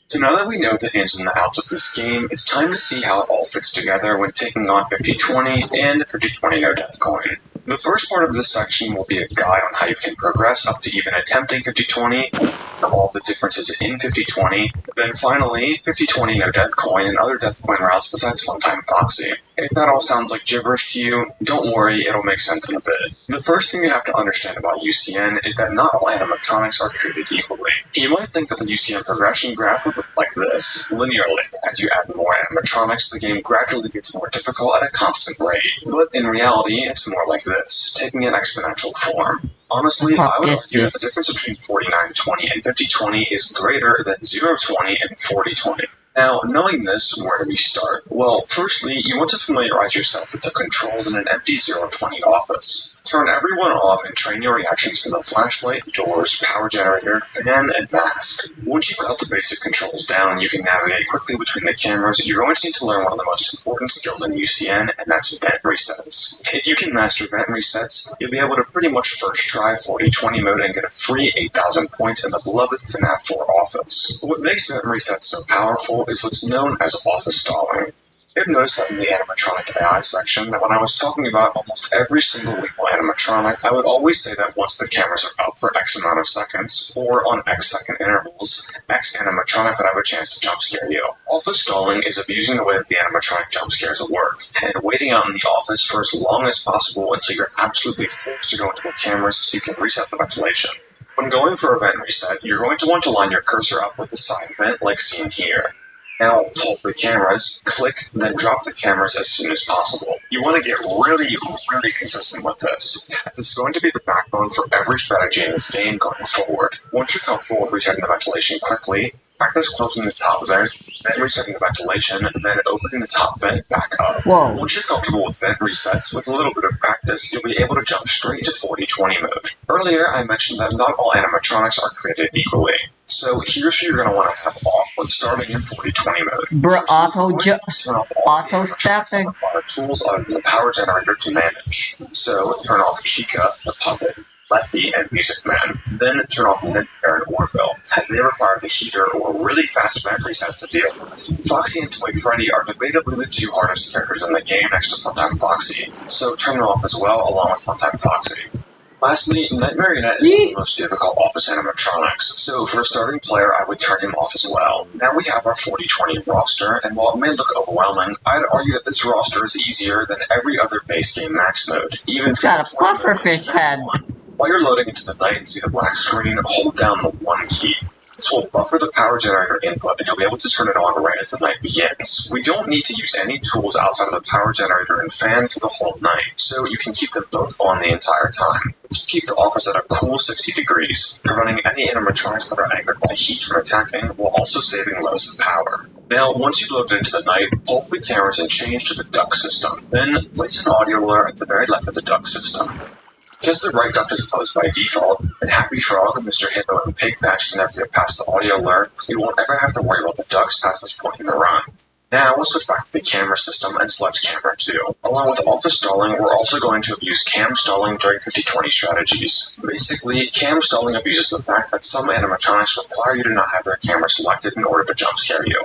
So now that we know the ins and the outs of this game, it's time to see how it all fits together when taking on 50-20 and 50-20 no death coin. The first part of this section will be a guide on how you can progress up to even attempting 50-20, all the differences in 50-20, then finally 50-20 no death coin and other death coin routes besides Funtime Foxy. If that all sounds like gibberish to you, don't worry, it'll make sense in a bit. The first thing you have to understand about UCN is that not all animatronics are created equally. You might think that the UCN progression graph would look like this, linearly. As you add more animatronics, the game gradually gets more difficult at a constant rate. But in reality, it's more like this, taking an exponential form. Honestly, I would argue that the difference between 49-20 and 50-20 is greater than 0-20 and 40-20. Now, knowing this, where do we start? Well, firstly, you want to familiarize yourself with the controls in an empty 0-20 office. Turn everyone off and train your reactions for the flashlight, doors, power generator, fan, and mask. Once you've got the basic controls down, you can navigate quickly between the cameras. You're going to need to learn one of the most important skills in UCN, and that's vent resets. If you can master vent resets, you'll be able to pretty much first try 40-20 mode and get a free 8,000 points in the beloved FNAF 4 office. What makes vent resets so powerful is what's known as office stalling. You've noticed that in the animatronic AI section, that when I was talking about almost every single lethal animatronic, I would always say that once the cameras are up for X amount of seconds, or on X second intervals, X animatronic would have a chance to jump scare you. Office stalling is abusing the way that the animatronic jump scares work, and waiting out in the office for as long as possible until you're absolutely forced to go into the cameras so you can reset the ventilation. When going for a vent reset, you're going to want to line your cursor up with the side vent like seen here. Now, hold the cameras, click, then drop the cameras as soon as possible. You want to get really consistent with this, as it's going to be the backbone for every strategy in this game going forward. Once you're comfortable with resetting the ventilation quickly, practice closing the top vent, then resetting the ventilation, then opening the top vent back up. Whoa. Once you're comfortable with vent resets, with a little bit of practice, you'll be able to jump straight to 40-20 mode. Earlier, I mentioned that not all animatronics are created equally. So here's who you're going to want to have off when starting in 40-20 mode. Bro, Turn off all auto stepping. tools other than the power generator to manage. So turn off Chica, the puppet, Lefty, and Music Man. Then turn off Nightmare and Orville, as they require the heater or really fast vent resets to deal with. Foxy and Toy Freddy are debatably the two hardest characters in the game next to Funtime Foxy, so turn them off as well along with Funtime Foxy. Lastly, Nightmarionette is one of the most difficult office animatronics, so for a starting player I would turn him off as well. Now we have our 40-20 roster, and while it may look overwhelming, I'd argue that this roster is easier than every other base game max mode, even for Got a pufferfish head. While you're loading into the night and see the black screen, hold down the 1 key. This will buffer the power generator input and you'll be able to turn it on right as the night begins. We don't need to use any tools outside of the power generator and fan for the whole night, so you can keep them both on the entire time. This will keep the office at a cool 60 degrees, preventing any animatronics that are angered by heat from attacking while also saving loads of power. Now, once you've loaded into the night, pull the cameras and change to the duct system. Then, place an audio alert at the very left of the duct system. Because the right duct is closed by default, and Happy Frog, Mr. Hippo, and Pig Patch can never get past the audio alert, you won't ever have to worry about the ducts past this point in the run. Now, we'll switch back to the camera system and select Camera 2. Along with office stalling, we're also going to abuse cam stalling during 50-20 strategies. Basically, cam stalling abuses the fact that some animatronics require you to not have their camera selected in order to jump scare you.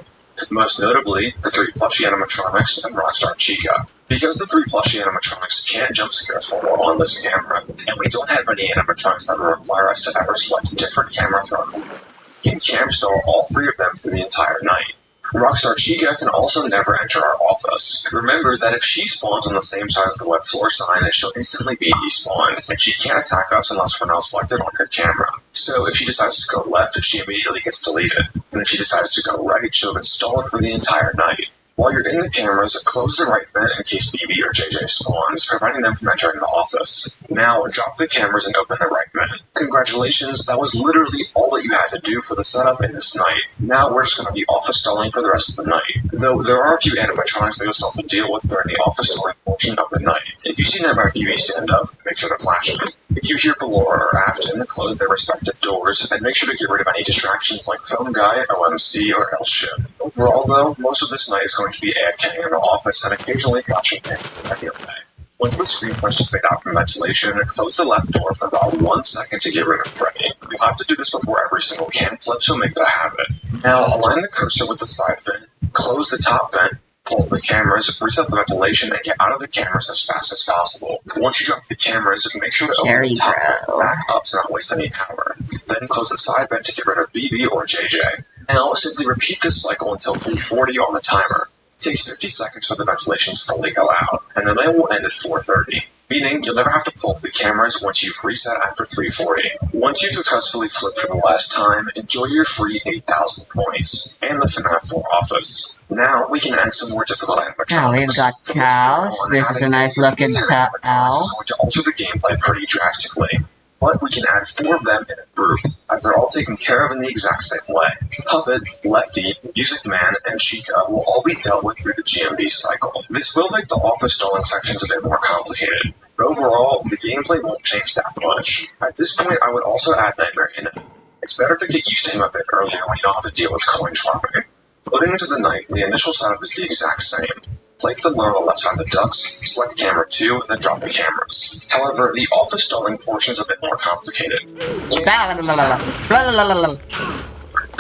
Most notably, the 3 plushie animatronics and Rockstar Chica. Because the 3 plushie animatronics can't jump scare us while we're on this camera, and we don't have any animatronics that will require us to ever select a different camera throttle, we can cam stall all 3 of them for the entire night. Rockstar Chica can also never enter our office. Remember that if she spawns on the same side as the web floor sign, she'll instantly be despawned, and she can't attack us unless we're not selected on her camera. So if she decides to go left, she immediately gets deleted. And if she decides to go right, she'll get stalled for the entire night. While you're in the cameras, close the right vent in case BB or JJ spawns, preventing them from entering the office. Now, drop the cameras and open the right vent. Congratulations, that was literally all that you had to do for the setup in this night. Now we're just going to be office stalling for the rest of the night. Though there are a few animatronics that you'll still have to deal with during the office story portion of the night. If you see Nightmare Yui stand up, make sure to flash it. If you hear Ballora or Afton, close their respective doors, and make sure to get rid of any distractions like Phone Guy, OMC, or L-Ship. Overall, though, most of this night is going to be AFKing in the office and occasionally flashing things Freddy away. Once the screen starts to fade out from ventilation, close the left door for about 1 second to get rid of Freddy. You'll have to do this before every single can flip, so make that a habit. Now, align the cursor with the side vent, close the top vent, pull the cameras, reset the ventilation, and get out of the cameras as fast as possible. Once you drop the cameras, make sure to open the top vent back up to not waste any power. Then close the side vent to get rid of BB or JJ. Now, simply repeat this cycle until 340 on the timer. It takes 50 seconds for the ventilation to fully go out, and the night will end at 4:30. Meaning, you'll never have to pull the cameras once you've reset after 340. Once you've successfully flipped for the last time, enjoy your free 8,000 points, and the FNAF 4 office. Now, we can add some more difficult animatronics. Now we've got cows. This is a nice looking cow. It's going to alter the gameplay pretty drastically. But we can add 4 of them in a group, as they're all taken care of in the exact same way. Puppet, Lefty, Music Man, and Chica will all be dealt with through the GMB cycle. This will make the office stalling sections a bit more complicated, but overall, the gameplay won't change that much. At this point, I would also add Nightmare in it. It's better to get used to him a bit earlier when you don't have to deal with coin farming. Loading into the night, the initial setup is the exact same. Place the lure on the left side of the ducts, select camera 2, then drop the cameras. However, the office stalling portion is a bit more complicated. The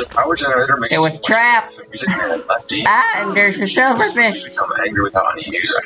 power generator makes it was trapped. the Music Man and Lefty And there's a silverfish. become angry without any music.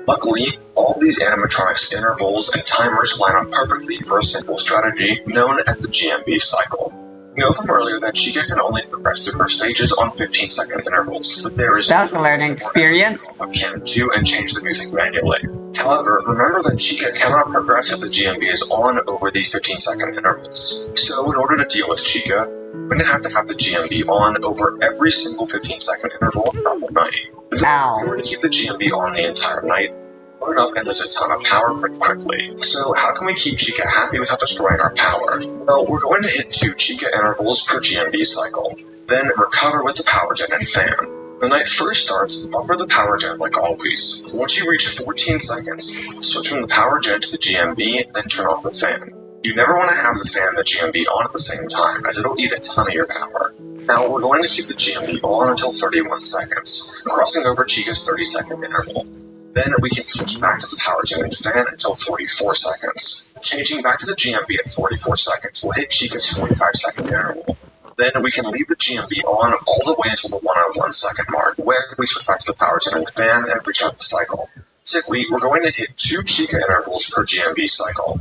Luckily, all of these animatronics intervals and timers line up perfectly for a simple strategy known as the GMB cycle. We know from earlier that Chica can only progress through her stages on 15-second intervals, but there is That was a learning experience. of Canon 2 and change the music manually. However, remember that Chica cannot progress if the GMB is on over these 15-second intervals. So in order to deal with Chica, we're going to have the GMB on over every single 15-second interval throughout the night. If we were to keep the GMB on the entire night, load up and lose a ton of power pretty quickly. So how can we keep Chica happy without destroying our power? Well, we're going to hit 2 Chica intervals per GMB cycle, then recover with the power gen and fan. The night first starts, buffer the power gen like always. Once you reach 14 seconds, switch from the power gen to the GMB, then turn off the fan. You never want to have the fan and the GMB on at the same time, as it'll eat a ton of your power. Now, we're going to keep the GMB on until 31 seconds, crossing over Chica's 30-second interval. Then we can switch back to the power gen and fan until 44 seconds. Changing back to the GMB at 44 seconds will hit Chica's 45-second interval. Then we can leave the GMB on all the way until the 101 second mark, where we switch back to the power gen and fan and restart the cycle. Basically, we're going to hit 2 Chica intervals per GMB cycle.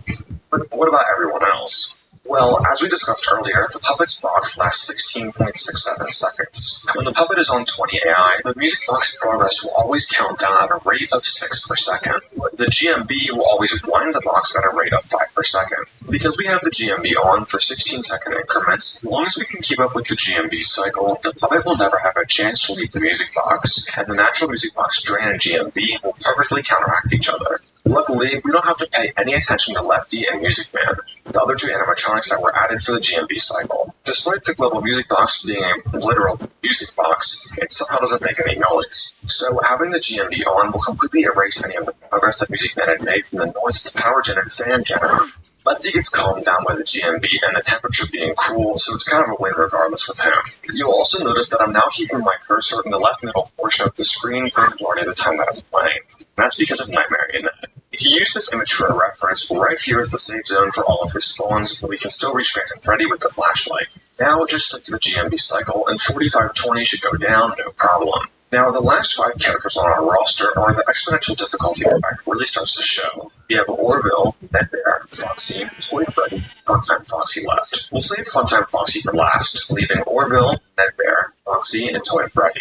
But what about everyone else? Well, as we discussed earlier, the puppet's box lasts 16.67 seconds. When the puppet is on 20 AI, the music box progress will always count down at a rate of 6 per second. The GMB will always wind the box at a rate of 5 per second. Because we have the GMB on for 16-second increments, as long as we can keep up with the GMB cycle, the puppet will never have a chance to leave the music box, and the natural music box drain and GMB will perfectly counteract each other. Luckily, we don't have to pay any attention to Lefty and Music Man, the other 2 animatronics that were added for the GMB cycle. Despite the global music box being a literal music box, it somehow doesn't make any noise. So having the GMB on will completely erase any of the progress that Music Man had made from the noise that the power gen and fan generate. Lefty gets calmed down by the GMB and the temperature being cool, so it's kind of a win regardless with him. You'll also notice that I'm now keeping my cursor in the left middle portion of the screen for the majority of the time that I'm playing. And that's because of Nightmare in it. If you use this image for a reference, right here is the safe zone for all of his spawns, but we can still reach Phantom Freddy with the flashlight. Now just stick to the GMB cycle, and 4520 should go down, no problem. Now, the last 5 characters on our roster are where the exponential difficulty effect really starts to show. We have Orville, Nedbear, Foxy, Toy Freddy, Funtime Foxy left. We'll save Funtime Foxy for last, leaving Orville, Nedbear, Foxy, and Toy Freddy.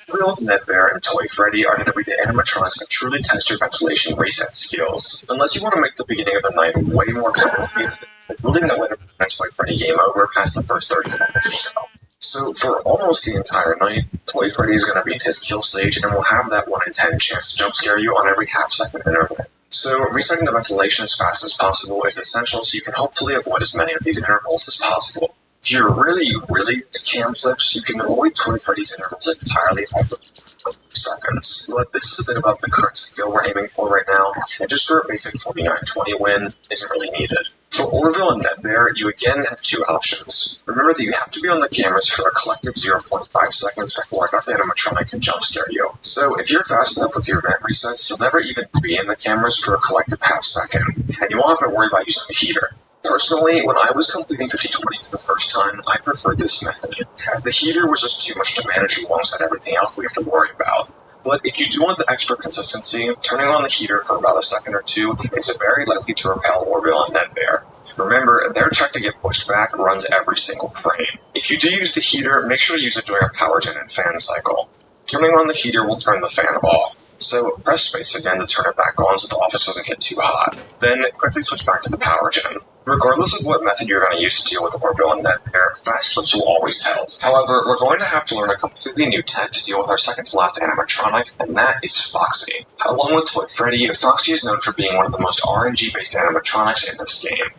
Orville, Nedbear, and Toy Freddy are going to be the animatronics that truly test your ventilation reset skills. Unless you want to make the beginning of the night way more complicated, there's really no way to prevent Toy Freddy game over past the first 30 seconds or so. So for almost the entire night, Toy Freddy is going to be in his kill stage and will have that 1 in 10 chance to jump scare you on every half-second interval. So resetting the ventilation as fast as possible is essential so you can hopefully avoid as many of these intervals as possible. If you're really cam flips, you can avoid Toy Freddy's intervals entirely. seconds. But this is a bit about the current skill we're aiming for right now, and just for a basic 49-20 win isn't really needed. For Orville and Netbear, you again have two options. Remember that you have to be on the cameras for a collective 0.5 seconds before an animatronic can jump scare you. So if you're fast enough with your event resets, you'll never even be in the cameras for a collective half second, and you won't have to worry about using the heater. Personally, when I was completing 50-20 for the first time, I preferred this method, as the heater was just too much to manage alongside everything else we have to worry about. But if you do want the extra consistency, turning on the heater for about a second or two is very likely to repel Orville and Netbear. Remember, their check to get pushed back runs every single frame. If you do use the heater, make sure to use it during a power gen and fan cycle. Turning on the heater will turn the fan off, so press space again to turn it back on so the office doesn't get too hot. Then quickly switch back to the power gen. Regardless of what method you're going to use to deal with Orville and Netbear, fast flips will always help. However, we're going to have to learn a completely new tech to deal with our second to last animatronic, and that is Foxy. Along with Toy Freddy, Foxy is known for being one of the most RNG-based animatronics in this game.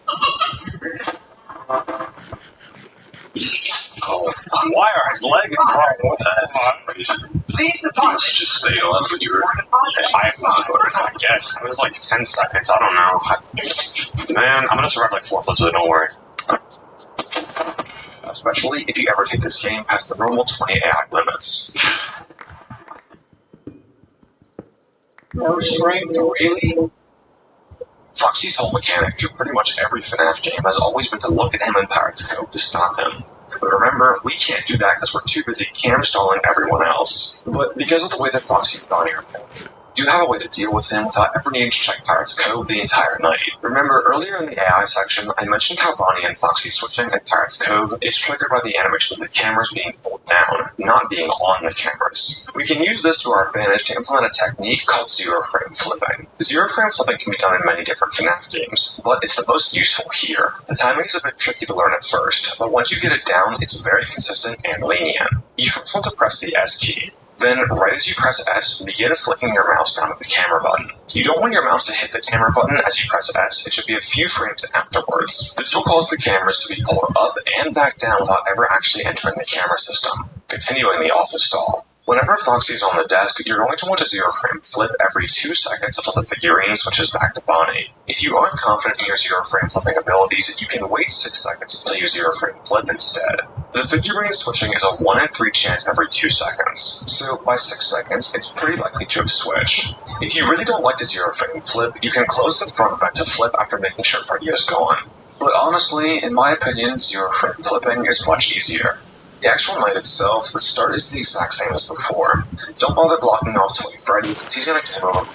Oh, why are his legs wrong with that? Please You deposit. should just stay on when you were. I guess. It was like 10 seconds, I don't know. Man, I'm gonna survive like 4 flips with it, don't worry. Especially if you ever take this game past the normal 20 AI limits. No strength, really? Foxy's whole mechanic through pretty much every FNAF game has always been to look at him in Pirate's Cove to stop him. But remember, we can't do that because we're too busy cam stalling everyone else. But because of the way that Foxy and Bonnie are built, we do have a way to deal with him without ever needing to check Pirate's Cove the entire night. Remember, earlier in the AI section, I mentioned how Bonnie and Foxy switching at Pirate's Cove is triggered by the animation of the cameras being pulled down, not being on the cameras. We can use this to our advantage to implement a technique called zero-frame flipping. Zero-frame flipping can be done in many different FNAF games, but it's the most useful here. The timing is a bit tricky to learn at first, but once you get it down, it's very consistent and lenient. You first want to press the S key. Then, right as you press S, begin flicking your mouse down at the camera button. You don't want your mouse to hit the camera button as you press S, it should be a few frames afterwards. This will cause the cameras to be pulled up and back down without ever actually entering the camera system, continuing the office stall. Whenever Foxy is on the desk, you're going to want to zero-frame flip every 2 seconds until the figurine switches back to Bonnie. If you aren't confident in your zero-frame flipping abilities, you can wait 6 seconds until you zero-frame flip instead. The figurine switching is a 1 in 3 chance every 2 seconds, so by 6 seconds, it's pretty likely to have switched. If you really don't like to zero-frame flip, you can close the front vent to flip after making sure Freddy is gone. But honestly, in my opinion, zero-frame flipping is much easier. The actual night itself, the start is the exact same as before. Don't bother blocking off Toy Freddy since he's going to come over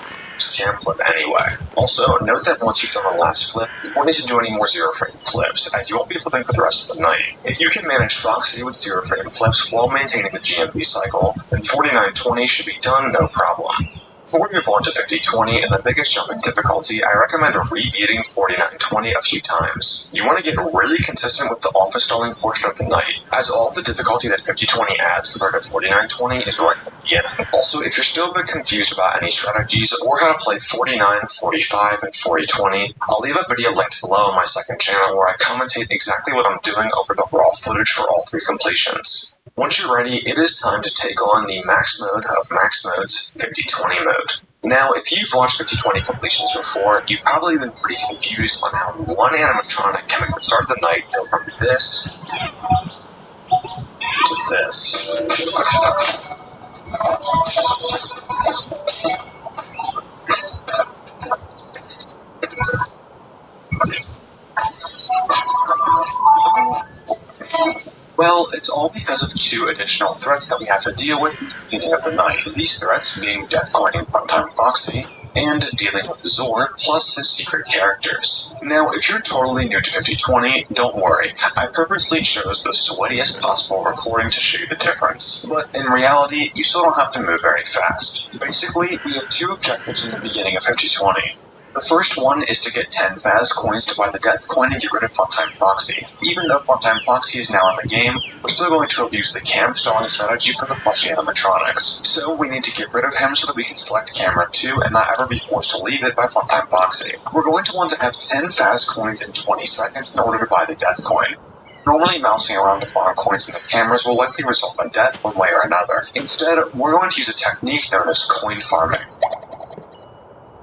cam flip anyway. Also, note that once you've done the last flip, you won't need to do any more zero-frame flips, as you won't be flipping for the rest of the night. If you can manage Foxy with zero-frame flips while maintaining the GMV cycle, then 49-20 should be done no problem. Before we move on to 50-20 and the biggest jump in difficulty, I recommend rebeating 49-20 a few times. You want to get really consistent with the office stalling portion of the night, as all the difficulty that 50-20 adds compared to 49-20 is right at the beginning. Also, if you're still a bit confused about any strategies or how to play 49, 45, and 40-20, I'll leave a video linked below on my second channel where I commentate exactly what I'm doing over the raw footage for all 3 completions. Once you're ready, it is time to take on the max mode of max modes, 50-20 mode. Now, if you've watched 50-20 completions before, you've probably been pretty confused on how one animatronic can make the start of the night go from this to this. Well, it's all because of 2 additional threats that we have to deal with at the beginning of the night. These threats being Deathcoin and Funtime Foxy, and dealing with Zord, plus his secret characters. Now, if you're totally new to 50-20, don't worry. I purposely chose the sweatiest possible recording to show you the difference. But in reality, you still don't have to move very fast. Basically, we have 2 objectives in the beginning of 50-20. The first one is to get 10 Faz coins to buy the Death Coin and get rid of Funtime Foxy. Even though Funtime Foxy is now in the game, we're still going to abuse the cam stalling strategy for the plushie animatronics. So we need to get rid of him so that we can select camera 2 and not ever be forced to leave it by Funtime Foxy. We're going to want to have 10 Faz coins in 20 seconds in order to buy the Death Coin. Normally, mousing around to farm coins in the cameras will likely result in death one way or another. Instead, we're going to use a technique known as coin farming.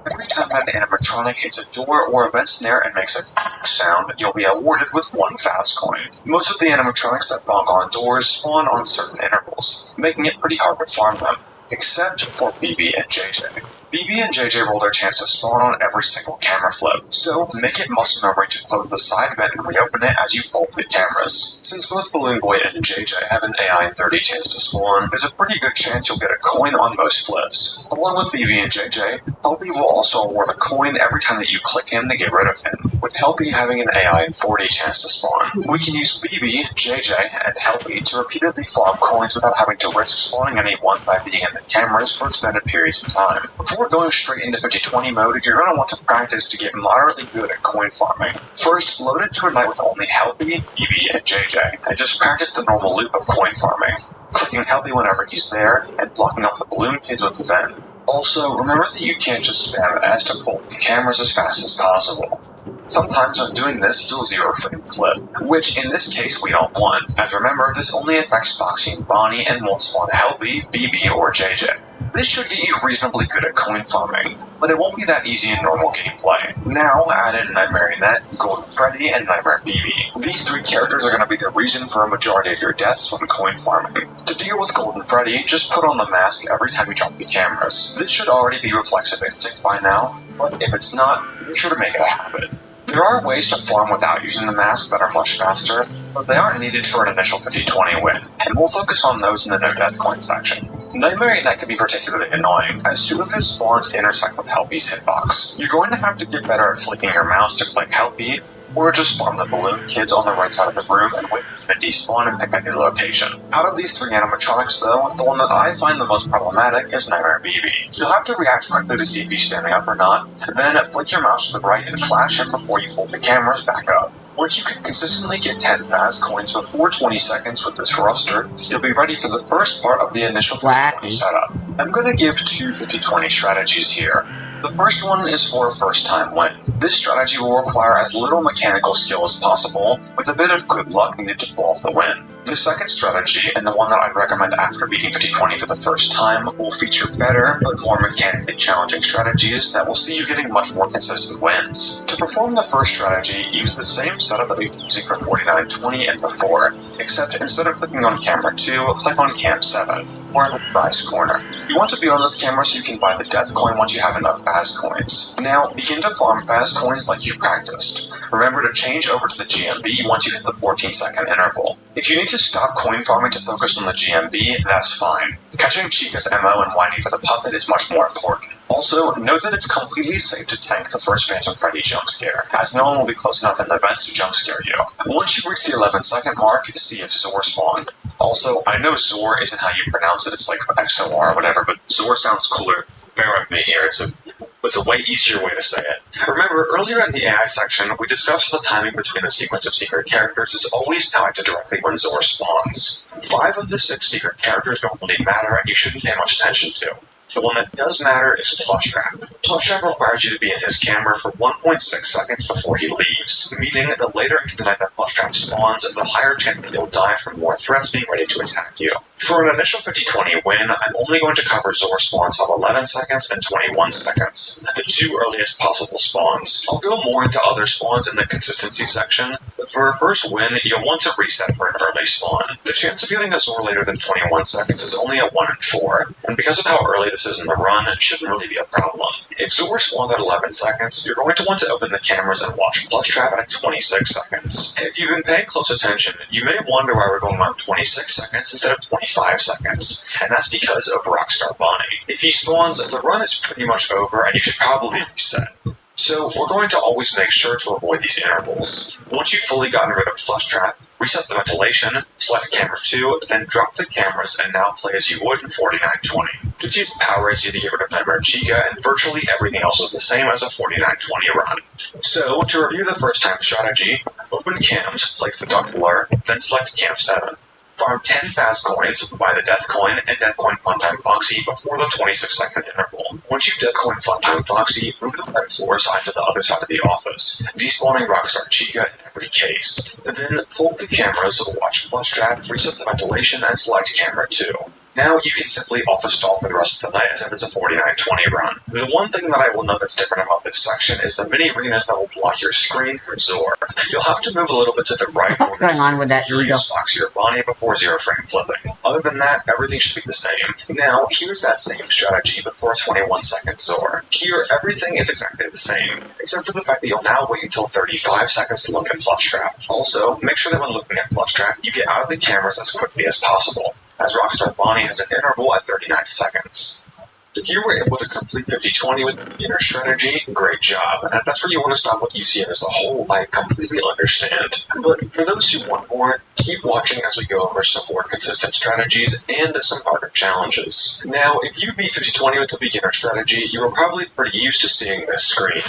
Every time that an animatronic hits a door or a vent snare and makes a sound, you'll be awarded with 1 fast coin. Most of the animatronics that bonk on doors spawn on certain intervals, making it pretty hard to farm them, except for BB and JJ. BB and JJ roll their chance to spawn on every single camera flip, so make it muscle memory to close the side vent and reopen it as you pull the cameras. Since both Balloon Boy and JJ have an AI and 30 chance to spawn, there's a pretty good chance you'll get a coin on most flips. Along with BB and JJ, Helpy will also award a coin every time that you click him to get rid of him, with Helpy having an AI and 40 chance to spawn. We can use BB, JJ, and Helpy to repeatedly farm coins without having to risk spawning anyone by being in the cameras for extended periods of time. Before going straight into 50-20 mode, you're going to want to practice to get moderately good at coin farming. First, load into a night with only Helpy, BB, and JJ, and just practice the normal loop of coin farming, clicking Helpy whenever he's there, and blocking off the balloon kids with the vent. Also, remember that you can't just spam S to pull the cameras as fast as possible. Sometimes when doing this, you'll 0-frame flip, which in this case we don't want, as remember, this only affects Foxy and Bonnie and won't spawn Helpy, BB, or JJ. This should get you reasonably good at coin farming, but it won't be that easy in normal gameplay. Now add in Nightmare Net, Golden Freddy, and Nightmare BB. These 3 characters are going to be the reason for a majority of your deaths when coin farming. To deal with Golden Freddy, just put on the mask every time you jump the cameras. This should already be Reflexive Instinct by now, but if it's not, make sure to make it a habit. There are ways to farm without using the mask that are much faster, but they aren't needed for an initial 50-20 win, and we'll focus on those in the no death coin section. Nightmare Net can be particularly annoying, as 2 of his spawns intersect with Helpy's hitbox. You're going to have to get better at flicking your mouse to click Helpy, or just farm the balloon kids on the right side of the room and wait for them to despawn and pick a new location. Out of these 3 animatronics though, the one that I find the most problematic is Nightmare BB. You'll have to react quickly to see if he's standing up or not, then flick your mouse to the right and flash him before you pull the cameras back up. Once you can consistently get 10 fast coins before 20 seconds with this roster, you'll be ready for the first part of the initial 50-20 setup. I'm going to give 2 50-20 strategies here. The first one is for a first-time win. This strategy will require as little mechanical skill as possible, with a bit of good luck needed to pull off the win. The second strategy, and the one that I'd recommend after beating 50-20 for the first time, will feature better but more mechanically challenging strategies that will see you getting much more consistent wins. To perform the first strategy, use the same setup that we've been using for 49-20 and before, except instead of clicking on camera 2, click on cam 7, or in the price corner. You want to be on this camera so you can buy the death coin once you have enough fast coins. Now, begin to farm fast coins like you've practiced. Remember to change over to the GMB once you hit the 14-second interval. If you need to stop coin farming to focus on the GMB, that's fine. Catching Chica's MO and whining for the puppet is much more important. Also, note that it's completely safe to tank the first Phantom Freddy jump scare, as no one will be close enough in the vents to jump scare you. Once you reach the 11-second mark, see if Zor spawned. Also, I know Zor isn't how you pronounce it, it's like XOR or whatever, but Zor sounds cooler. Bear with me here, it's a way easier way to say it. Remember, earlier in the AI section, we discussed the timing between the sequence of secret characters is always tied to directly when Zor spawns. 5 of the 6 secret characters don't really matter and you shouldn't pay much attention to. The one that does matter is Plush Trap. Plush Trap requires you to be in his camera for 1.6 seconds before he leaves, meaning the later into the night that Plush Trap spawns, the higher chance that you'll die from more threats being ready to attack you. For an initial 50-20 win, I'm only going to cover Zor spawns of 11 seconds and 21 seconds, the 2 earliest possible spawns. I'll go more into other spawns in the consistency section, but for a first win, you'll want to reset for an early spawn. The chance of getting a Zor later than 21 seconds is only a 1 in 4, and because of how early this is in the run, it shouldn't really be a problem. If Zor spawned at 11 seconds, you're going to want to open the cameras and watch Plush Trap at 26 seconds. If you've been paying close attention, you may wonder why we're going on 26 seconds instead of 25 seconds, and that's because of Rockstar Bonnie. If he spawns, the run is pretty much over and you should probably reset. So we're going to always make sure to avoid these intervals. Once you've fully gotten rid of Plush Trap, reset the ventilation, select camera 2, then drop the cameras and now play as you would in 49-20. To fuse power is you to get rid of Nightmare Chica, and virtually everything else is the same as a 49-20 run. So, to review the first time strategy, open cams, place the duck blur, then select cam 7. farm 10 fast coins, buy the Death Coin and Death Coin Funtime Foxy before the 26-second interval. Once you Death Coin Funtime Foxy, move the red floor sign to the other side of the office, despawning Rockstar Chica in every case. Then pull the cameras, watch Plus Trap, reset the ventilation, and select Camera 2. Now you can simply office stall for the rest of the night as if it's a 49-20 run. The one thing that I will note that's different about this section is the mini arenas that will block your screen for Zor. You'll have to move a little bit to the right What's going on with that ego? Foxy or Bonnie before 0-frame flipping. Other than that, everything should be the same. Now, here's that same strategy before 21-second Zor. Here, everything is exactly the same, except for the fact that you'll now wait until 35 seconds to look at Plus Trap. Also, make sure that when looking at Plus Trap, you get out of the cameras as quickly as possible, as Rockstar Bonnie has an interval at 39 seconds. If you were able to complete 50-20 with the beginner strategy, great job. And if that's where you want to stop what you see as a whole, I completely understand. But for those who want more, keep watching as we go over some more consistent strategies and some harder challenges. Now, if you beat 50-20 with the beginner strategy, you are probably pretty used to seeing this screen.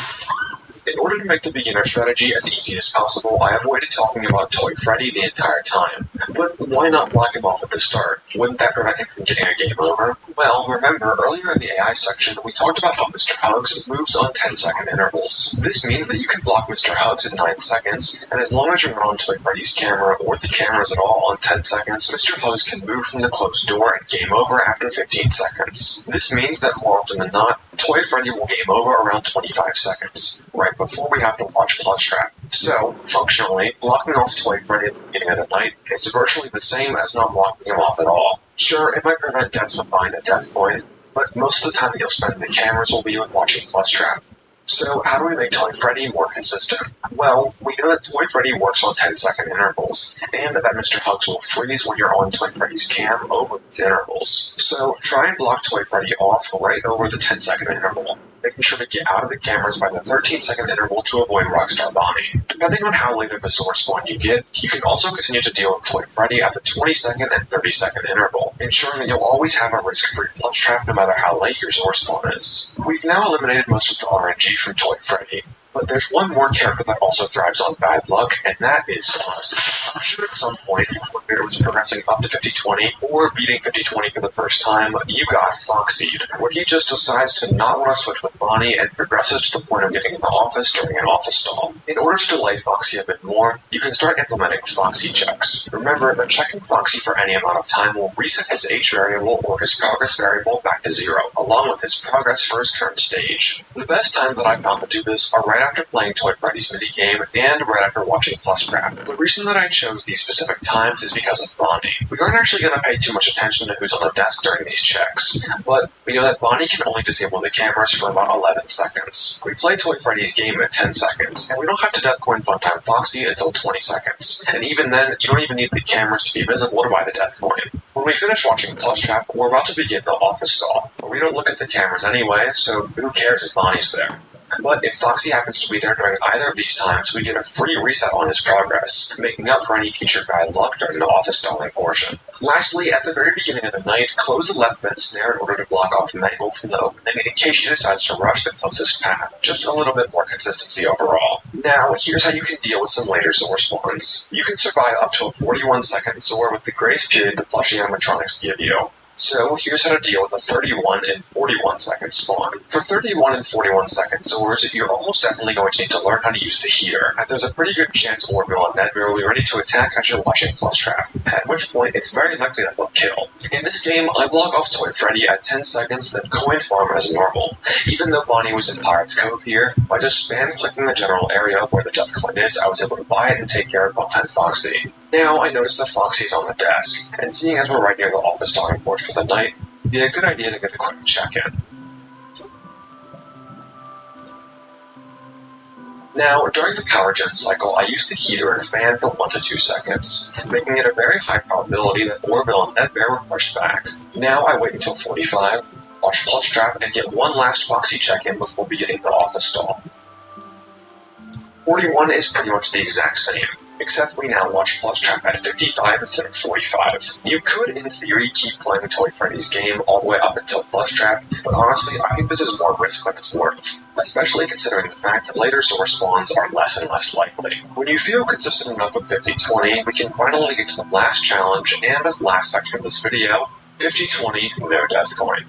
In order to make the beginner strategy as easy as possible, I avoided talking about Toy Freddy the entire time. But why not block him off at the start? Wouldn't that prevent him from getting a game over? Well, remember, earlier in the AI section, we talked about how Mr. Hugs moves on 10-second intervals. This means that you can block Mr. Hugs in 9 seconds, and as long as you're not on Toy Freddy's camera or the cameras at all on 10 seconds, Mr. Hugs can move from the closed door and game over after 15 seconds. This means that more often than not, Toy Freddy will game over around 25 seconds, right before we have to watch Plus Trap. So, functionally, blocking off Toy Freddy at the beginning of the night is virtually the same as not blocking him off at all. Sure, it might prevent deaths from buying a Death Coin, but most of the time that you'll spend in the cameras will be with watching Plus Trap. So, how do we make Toy Freddy more consistent? Well, we know that Toy Freddy works on 10-second intervals, and that Mr. Hugs will freeze when you're on Toy Freddy's cam over these intervals. So, try and block Toy Freddy off right over the 10-second interval, making sure to get out of the cameras by the 13-second interval to avoid Rockstar Bonnie. Depending on how late of a Zor spawn you get, you can also continue to deal with Toy Freddy at the 20-second and 30-second interval, ensuring that you'll always have a risk-free Plus Trap no matter how late your Zor spawn is. We've now eliminated most of the RNG from Toy Freddy, but there's one more character that also thrives on bad luck, and that is Foxy. I'm sure at some point, when it was progressing up to 50-20, or beating 50-20 for the first time, you got Foxied, where he just decides to not want to switch with Bonnie and progresses to the point of getting in the office during an office stall. In order to delay Foxy a bit more, you can start implementing Foxy checks. Remember that checking Foxy for any amount of time will reset his H variable or his progress variable back to 0, along with his progress for his current stage. The best times that I've found to do this are right after playing Toy Freddy's minigame and right after watching Plus Trap. The reason that I chose these specific times is because of Bonnie. We aren't actually going to pay too much attention to who's on the desk during these checks, but we know that Bonnie can only disable the cameras for about 11 seconds. We play Toy Freddy's game at 10 seconds, and we don't have to Death Coin Funtime Foxy until 20 seconds. And even then, you don't even need the cameras to be visible to buy the Death Coin. When we finish watching Plus Trap, we're about to begin the office stall, but we don't look at the cameras anyway, so who cares if Bonnie's there? But if Foxy happens to be there during either of these times, we get a free reset on his progress, making up for any future bad luck during the office stalling portion. Lastly, at the very beginning of the night, close the left vent snare in order to block off Mangle from the opening in case she decides to rush the closest path. Just a little bit more consistency overall. Now, here's how you can deal with some later Zor spawns. You can survive up to a 41-second Zor with the grace period the plushie animatronics give you. So here's how to deal with a 31 and 41 second spawn. For 31 and 41 second Zors, you're almost definitely going to need to learn how to use the heater, as there's a pretty good chance Orville and Nedbear will be ready to attack as you're watching Plus Trap, at which point it's very likely that they'll kill. In this game, I block off Toy Freddy at 10 seconds, then coin farm as normal. Even though Bonnie was in Pirate's Cove here, by just spam clicking the general area of where the Death Coin is, I was able to buy it and take care of Funtime Foxy. Now I notice that Foxy's on the desk, and seeing as we're right near the office stalling portion of the night, it'd be a good idea to get a quick check-in. Now, during the power gen cycle, I use the heater and fan for 1 to 2 seconds, making it a very high probability that Orville and Nedbear were pushed back. Now I wait until 45, watch Plus Trap, and get one last Foxy check-in before beginning the office stall. 41 is pretty much the exact same. Except we now watch Plus Trap at 55 instead of 45. You could, in theory, keep playing Toy Freddy's game all the way up until Plus Trap, but honestly, I think this is more risk than it's worth. Especially considering the fact that later source spawns are less and less likely. When you feel consistent enough with 50-20, we can finally get to the last challenge and the last section of this video, 50-20 No Death Coin.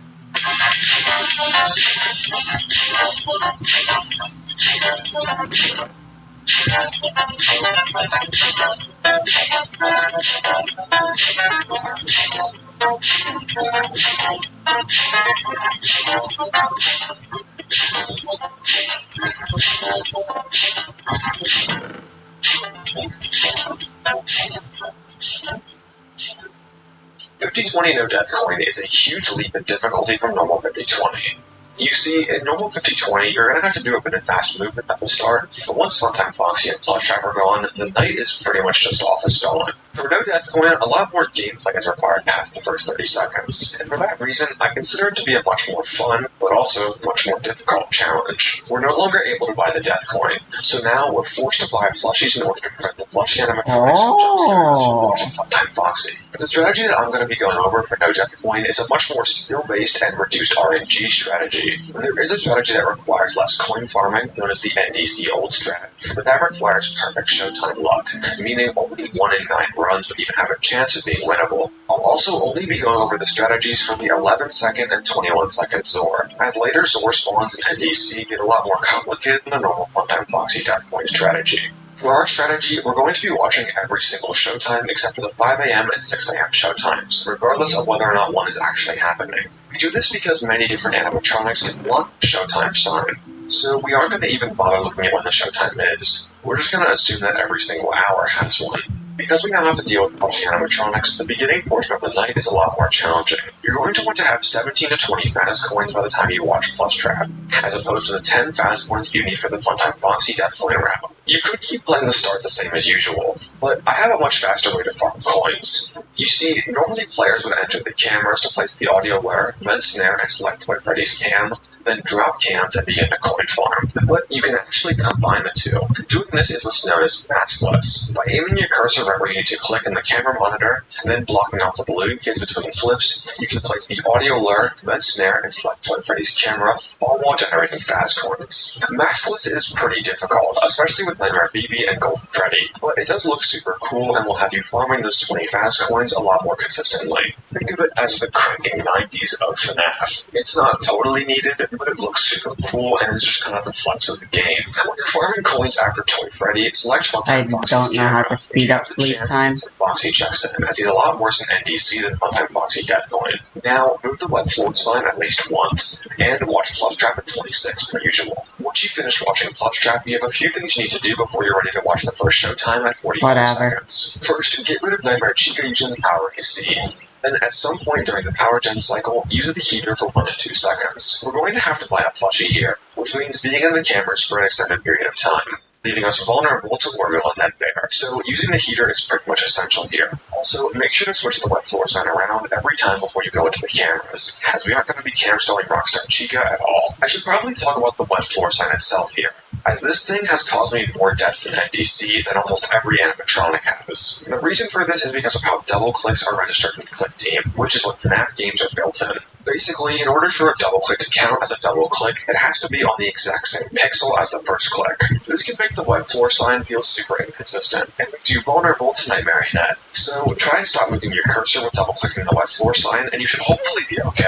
$50-20 No Death Coin is a huge leap in difficulty from normal 50-20. You see, in normal 50-20, you're going to have to do a bit of fast movement at the start, but once Funtime Foxy and Plush Trap are gone, the night is pretty much just off as stolen. For No Death Coin, a lot more gameplay is required past the first 30 seconds, and for that reason, I consider it to be a much more fun, but also much more difficult challenge. We're no longer able to buy the Death Coin, so now we're forced to buy plushies in order to prevent the plushie animatronics from jump scares from watching Funtime Foxy. But the strategy that I'm going to be going over for No Death Coin is a much more skill-based and reduced RNG strategy. There is a strategy that requires less coin farming, known as the NDC old strat, but that requires perfect showtime luck, meaning only 1 in 9 runs would even have a chance of being winnable. I'll also only be going over the strategies from the 11-second and 21-second Zor, as later Zor spawns in NDC get a lot more complicated than the normal Funtime Foxy Death Coin strategy. For our strategy, we're going to be watching every single showtime except for the 5 AM and 6 AM showtimes, regardless of whether or not one is actually happening. We do this because many different animatronics can block the showtime sign, so we aren't going to even bother looking at when the showtime is. We're just going to assume that every single hour has one. Because we now have to deal with plushie animatronics, the beginning portion of the night is a lot more challenging. You're going to want to have 17 to 20 fast coins by the time you watch Plus Trap, as opposed to the 10 fast coins you need for the Funtime Foxy Death Coin round. You could keep playing the start the same as usual, but I have a much faster way to farm coins. You see, normally players would enter the cameras to place the audio lure, then snare and select Toy Freddy's cam, then drop cams and begin a coin farm. But you can actually combine the two. Doing this is what's known as maskless. By aiming your cursor right where you need to click in the camera monitor, and then blocking off the balloon kids between flips, you can place the audio lure, then snare, and select Toy Freddy's camera, all while generating fast coins. Maskless is pretty difficult, especially with Nightmare BB and Golden Freddy, but it does look super cool and will have you farming those 20 fast coins a lot more consistently. Think of it as the cranking 90s of FNAF. It's not totally needed, but it looks super cool and it's just kind of the flex of the game. When you're farming coins after Toy Freddy, select Funtime Foxy's don't know how to speed up sleep time. Foxy checks in, as he's a lot worse in NDC than Funtime Foxy Death Coin. Now, move the web forward sign at least once, and watch Plus Trap at 26 per usual. Once you finish watching Plus Trap, you have a few things you need to do before you're ready to watch the first showtime at 45 seconds. First, get rid of Nightmare Chica using the power AC. Then, at some point during the power gen cycle, use the heater for 1 to 2 seconds. We're going to have to buy a plushie here, which means being in the cameras for an extended period of time, leaving us vulnerable to Orville and Nightmare. So using the heater is pretty much essential here. Also, make sure to switch the wet floor sign around every time before you go into the cameras, as we aren't going to be cam stalling Rockstar Chica at all. I should probably talk about the wet floor sign itself here, as this thing has caused me more deaths in NDC than almost every animatronic has. The reason for this is because of how double clicks are registered in Click Team, which is what FNAF games are built in. Basically, in order for a double click to count as a double click, it has to be on the exact same pixel as the first click. This can make the wet floor sign feel super inconsistent, and makes you vulnerable to Nightmare Net. So try and stop moving your cursor when double clicking the wet floor sign, and you should hopefully be okay.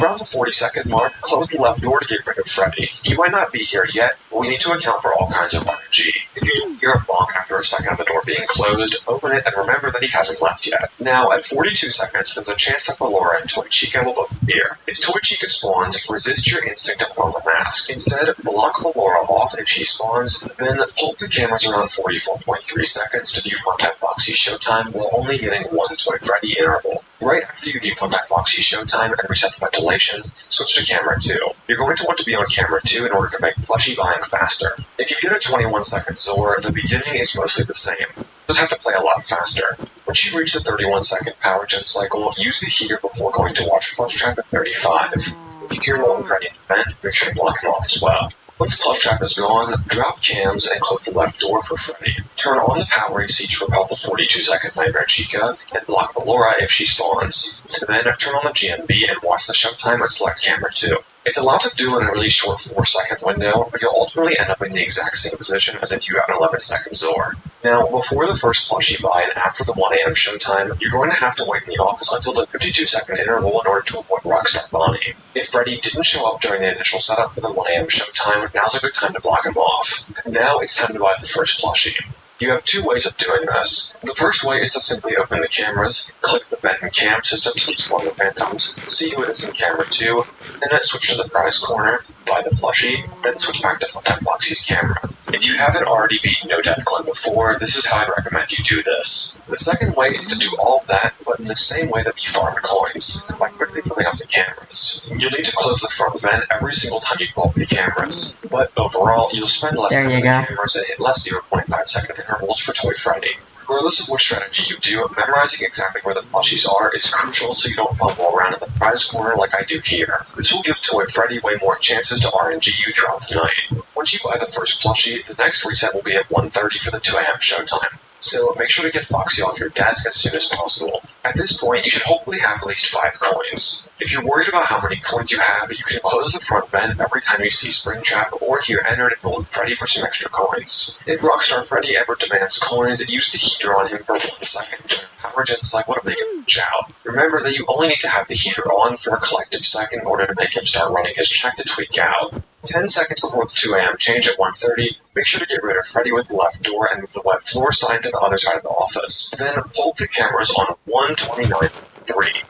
Around the 40-second mark, close the left door to get rid of Freddy. He might not be here yet, but we need to account for all kinds of RNG. If you don't hear a bonk after a second of the door being closed, open it and remember that he hasn't left yet. Now, at 42 seconds, there's a chance that Ballora and Toy Chica will both appear. If Toy Chica spawns, resist your instinct to blow the mask. Instead, block Ballora off if she spawns, then hold the cameras around 44.3 seconds to view Funtime Foxy Showtime while only getting one Toy Freddy interval. Right after you view Funtime Foxy Showtime and reset the ventilation, switch to camera 2. You're going to want to be on camera 2 in order to make plushie buying faster. If you get a 21-second Zor, the beginning is mostly the same. You just have to play a lot faster. Once you reach the 31-second power gen cycle, use the heater before going to watch Plus Trap at 35. If you hear Golden Freddy in the vent, make sure to block him off as well. Once Plush Trap is gone, drop cams and close the left door for Freddy. Turn on the power AC to repel the 42-second Nightmare Chica, and block Laura if she spawns. Then turn on the GMB and watch the showtime and select camera 2. It's a lot to do in a really short 4-second window, but you'll ultimately end up in the exact same position as if you had an 11-second Zor. Now, before the first plushie buy and after the 1 AM showtime, you're going to have to wait in the office until the 52-second interval in order to avoid Rockstar Bonnie. If Freddy didn't show up during the initial setup for the 1 AM showtime, now's a good time to block him off. Now it's time to buy the first plushie. You have 2 ways of doing this. The first way is to simply open the cameras, click the vent and cam system to spawn the phantoms, see who it is in camera 2, then switch to the prize corner, buy the plushie, then switch back to Funtime Foxy's camera. If you haven't already beaten No Death Coin before, this is how I'd recommend you do this. The second way is to do all of that, but in the same way that you farm coins, by quickly filling up the cameras. You'll need to close the front vent every single time you pull up the cameras, but overall, you'll spend less time on the cameras and hit less 0.5-second intervals for Toy Freddy. Regardless of which strategy you do, memorizing exactly where the plushies are is crucial so you don't fumble around in the prize corner like I do here. This will give Toy Freddy way more chances to RNG you throughout the night. Once you buy the first plushie, the next reset will be at 1:30 for the 2 AM showtime. So make sure to get Foxy off your desk as soon as possible. At this point, you should hopefully have at least 5 coins. If you're worried about how many coins you have, you can close the front vent every time you see Springtrap or hear Enter and Golden Freddy for some extra coins. If Rockstar Freddy ever demands coins, use the heater on him for 1 second during power gen cycle to make him shout. Remember that you only need to have the heater on for a collective second in order to make him start running his check to tweak out. 10 seconds before the 2 AM change at 1:30, make sure to get rid of Freddy with the left door and move the wet floor sign to the other side of the office. Then pull the cameras on 1:29.3.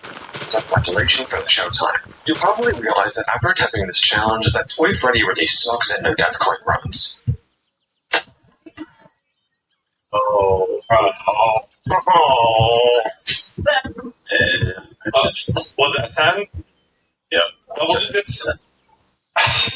It's a calculation for the showtime. You'll probably realize that after attempting this challenge, that Toy Freddy really sucks at No Death Coin runs. Was that 10? Yep. Double digits?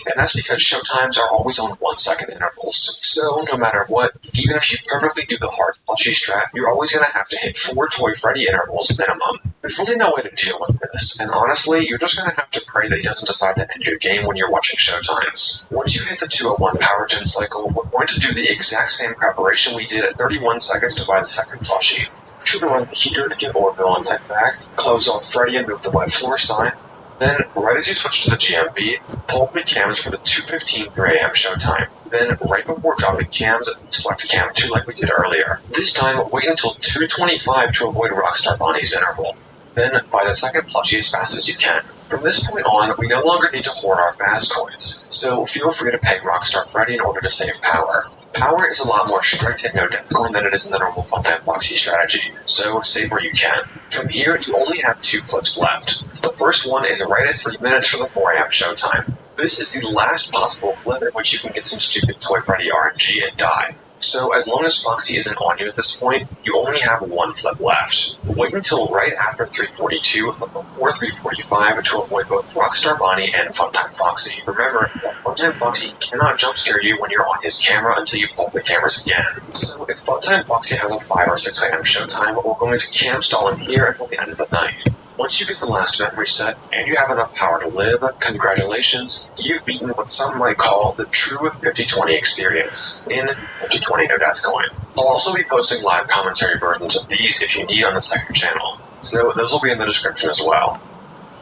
And that's because showtimes are always on 1-second intervals. So, no matter what, even if you perfectly do the hard plushie strat, you're always going to have to hit 4 Toy Freddy intervals minimum. There's really no way to deal with this, and honestly, you're just going to have to pray that he doesn't decide to end your game when you're watching showtimes. Once you hit the 201 power gen cycle, we're going to do the exact same preparation we did at 31 seconds to buy the second plushie. Make sure to run the heater to get Orville and Tech back, close off Freddy and move the wet floor sign. Then, right as you switch to the GMB, pull up the cams for the 2:15 3 AM showtime. Then, right before dropping cams, select cam 2 like we did earlier. This time, wait until 2:25 to avoid Rockstar Bonnie's interval. Then, buy the second plushie as fast as you can. From this point on, we no longer need to hoard our fast coins, so feel free to pay Rockstar Freddy in order to save power. Power is a lot more strict in No Death Coin than it is in the normal Funtime Foxy strategy, so save where you can. From here, you only have 2 flips left. The first one is right at 3 minutes for the 4 AM showtime. This is the last possible flip at which you can get some stupid Toy Freddy RNG and die. So as long as Foxy isn't on you at this point, you only have 1 flip left. Wait until right after 3:42, but before 3:45 to avoid both Rockstar Bonnie and Funtime Foxy. Remember that Funtime Foxy cannot jump scare you when you're on his camera until you pull the cameras again. So if Funtime Foxy has a 5 or 6 AM showtime, we're going to camp stall him here until the end of the night. Once you get the last vent reset, and you have enough power to live, congratulations, you've beaten what some might call the true 50-20 experience in 50-20 No Death Coin. I'll also be posting live commentary versions of these if you need on the second channel, so those will be in the description as well.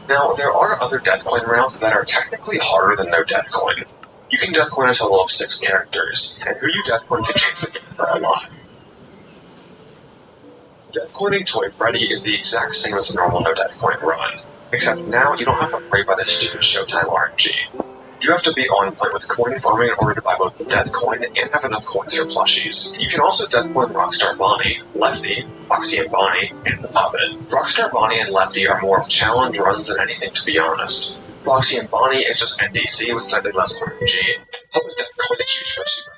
Now, there are other Death Coin rounds that are technically harder than No Death Coin. You can Death Coin a total of 6 characters, and who you Death Coin can change the game for a lot. Death Coining Toy Freddy is the exact same as a normal No Death Coin run, except now you don't have to worry about this stupid Showtime RNG. You have to be on point with coin farming in order to buy both the Death Coin and have enough coins for plushies. You can also Death Coin Rockstar Bonnie, Lefty, Foxy and Bonnie, and the Puppet. Rockstar Bonnie and Lefty are more of challenge runs than anything, to be honest. Foxy and Bonnie is just NDC with slightly less RNG. Puppet Death Coin is used for super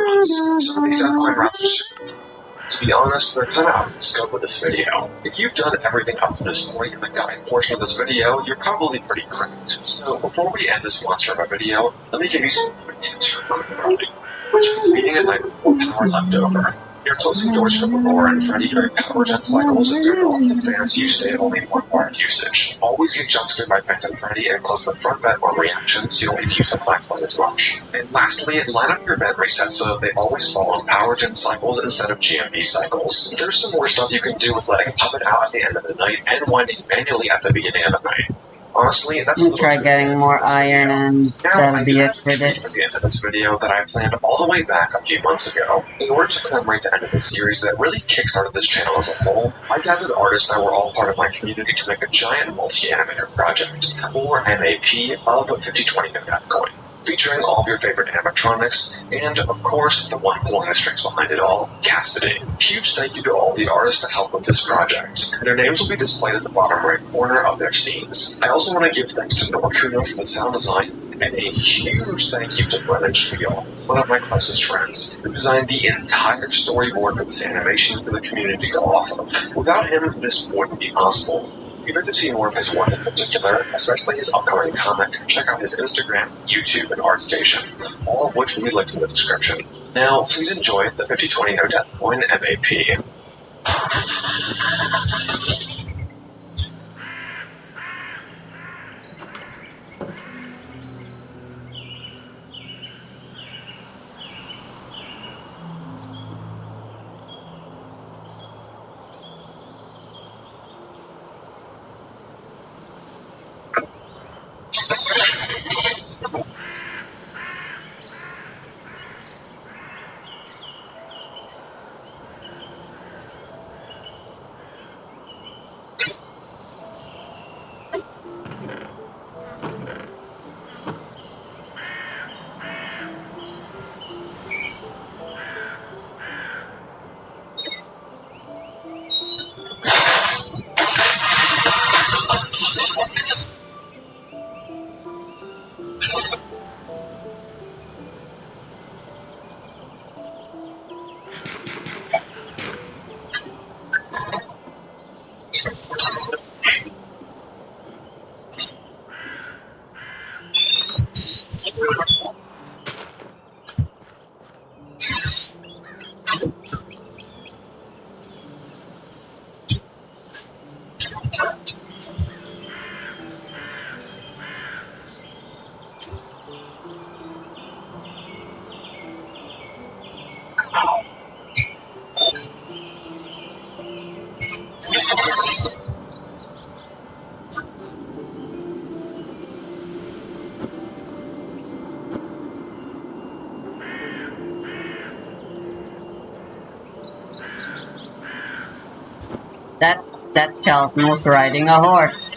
runs. Some of these Death Coin runs are super. To be honest, they're kind of out of the scope of this video. If you've done everything up to this point in the guide portion of this video, you're probably pretty cracked. So before we end this monster of a video, let me give you some quick tips for clean running, which is beating at night with 4 power left over. You're closing doors for the lore and Freddy during power gen cycles and turn off the fans usually at only 1 bar usage. Always get jumpscared by Phantom Freddy and close the front vent on reaction so you don't need to use the flashlight as much. And lastly, line up your vent resets so that they always fall on power gen cycles instead of GMB cycles. There's some more stuff you can do with letting Puppet out at the end of the night and winding manually at the beginning of the night. Honestly, that's a I'm little gonna try getting more iron and that'll be it for at this. the end of this video that I planned all the way back a few months ago. In order to commemorate the end of the series that really kickstarted this channel as a whole, I gathered artists that were all part of my community to make a giant multi-animator project, or MAP, of 5020 No Death Coin, featuring all of your favorite animatronics, and, of course, the one pulling the strings behind it all, Cassidy. Huge thank you to all the artists that helped with this project. Their names will be displayed at the bottom right corner of their scenes. I also want to give thanks to Noah Kuno for the sound design, and a huge thank you to Brennan Spiel, one of my closest friends, who designed the entire storyboard for this animation for the community to go off of. Without him, this wouldn't be possible. If you'd like to see more of his work in particular, especially his upcoming comic, check out his Instagram, YouTube, and ArtStation, all of which will be linked in the description. Now, please enjoy the 5020 No Death Coin MAP. That skeleton was riding a horse.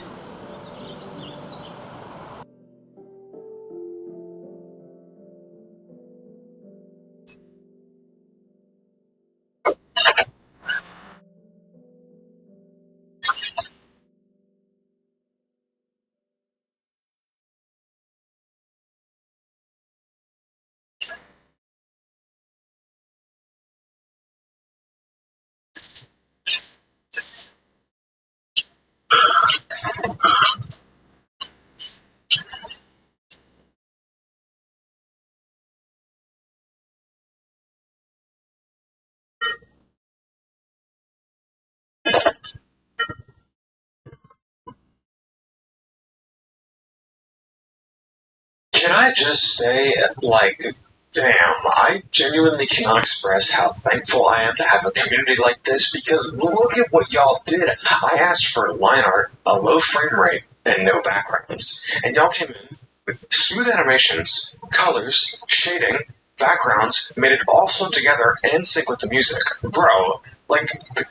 Can I just say, like, damn, I genuinely cannot express how thankful I am to have a community like this because look at what y'all did. I asked for line art, a low frame rate, and no backgrounds. And y'all came in with smooth animations, colors, shading, backgrounds, made it all flow together and sync with the music.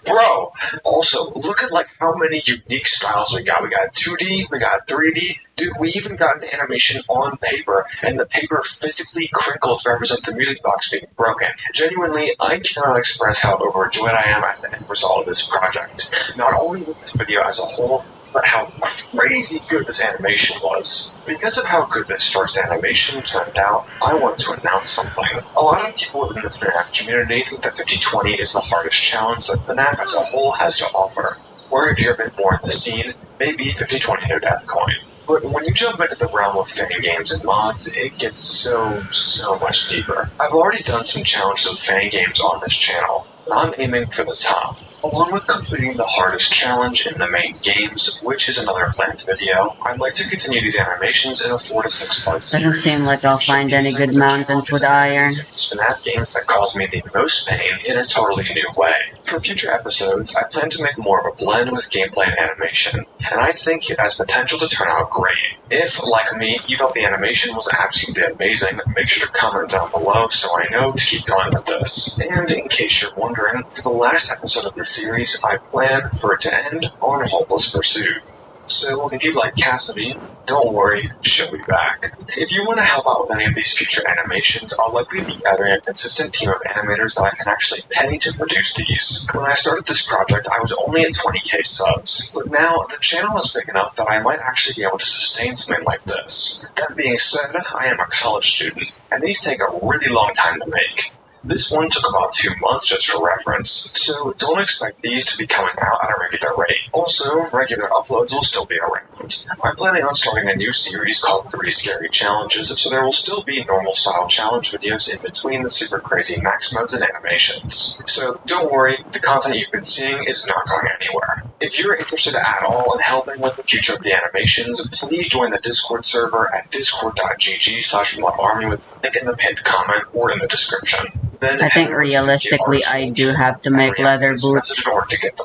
Bro, also, look at like how many unique styles we got. We got 2D, we got 3D. Dude, we even got an animation on paper, and the paper physically crinkled to represent the music box being broken. Genuinely, I cannot express how overjoyed I am at the end result of this project. Not only with this video as a whole, but how crazy good this animation was. Because of how good this first animation turned out, I want to announce something. A lot of people within the FNAF community think that 5020 is the hardest challenge that FNAF as a whole has to offer. Or if you're a bit more in the scene, maybe 5020 No Death Coin. But when you jump into the realm of fan games and mods, it gets so much deeper. I've already done some challenges with fan games on this channel, I'm aiming for the top. Along with completing the hardest challenge in the main games, which is another planned video, I'd like to continue these animations in a 4 to 6 part series. Doesn't seem like I'll find any good mountains with iron. FNAF games that cause me the most pain in a totally new way. For future episodes, I plan to make more of a blend with gameplay and animation, and I think it has potential to turn out great. If, like me, you thought the animation was absolutely amazing, make sure to comment down below so I know to keep going with this. And in case you're wondering, for the last episode of this series, I plan for it to end on Hopeless Pursuit. So, if you like Cassidy, don't worry, she'll be back. If you want to help out with any of these future animations, I'll likely be gathering a consistent team of animators that I can actually pay to produce these. When I started this project, I was only at 20k subs, but now the channel is big enough that I might actually be able to sustain something like this. That being said, I am a college student, and these take a really long time to make. This one took about 2 months just for reference, so don't expect these to be coming out at a regular rate. Also, regular uploads will still be around. I'm planning on starting a new series called 3 Scary Challenges, so there will still be normal style challenge videos in between the super crazy max modes and animations. So don't worry, the content you've been seeing is not going anywhere. If you're interested at all in helping with the future of the animations, please join the Discord server at discord.gg/modarmy with a link in the pinned comment or in the description. Then I think realistically I do have to make leather boots.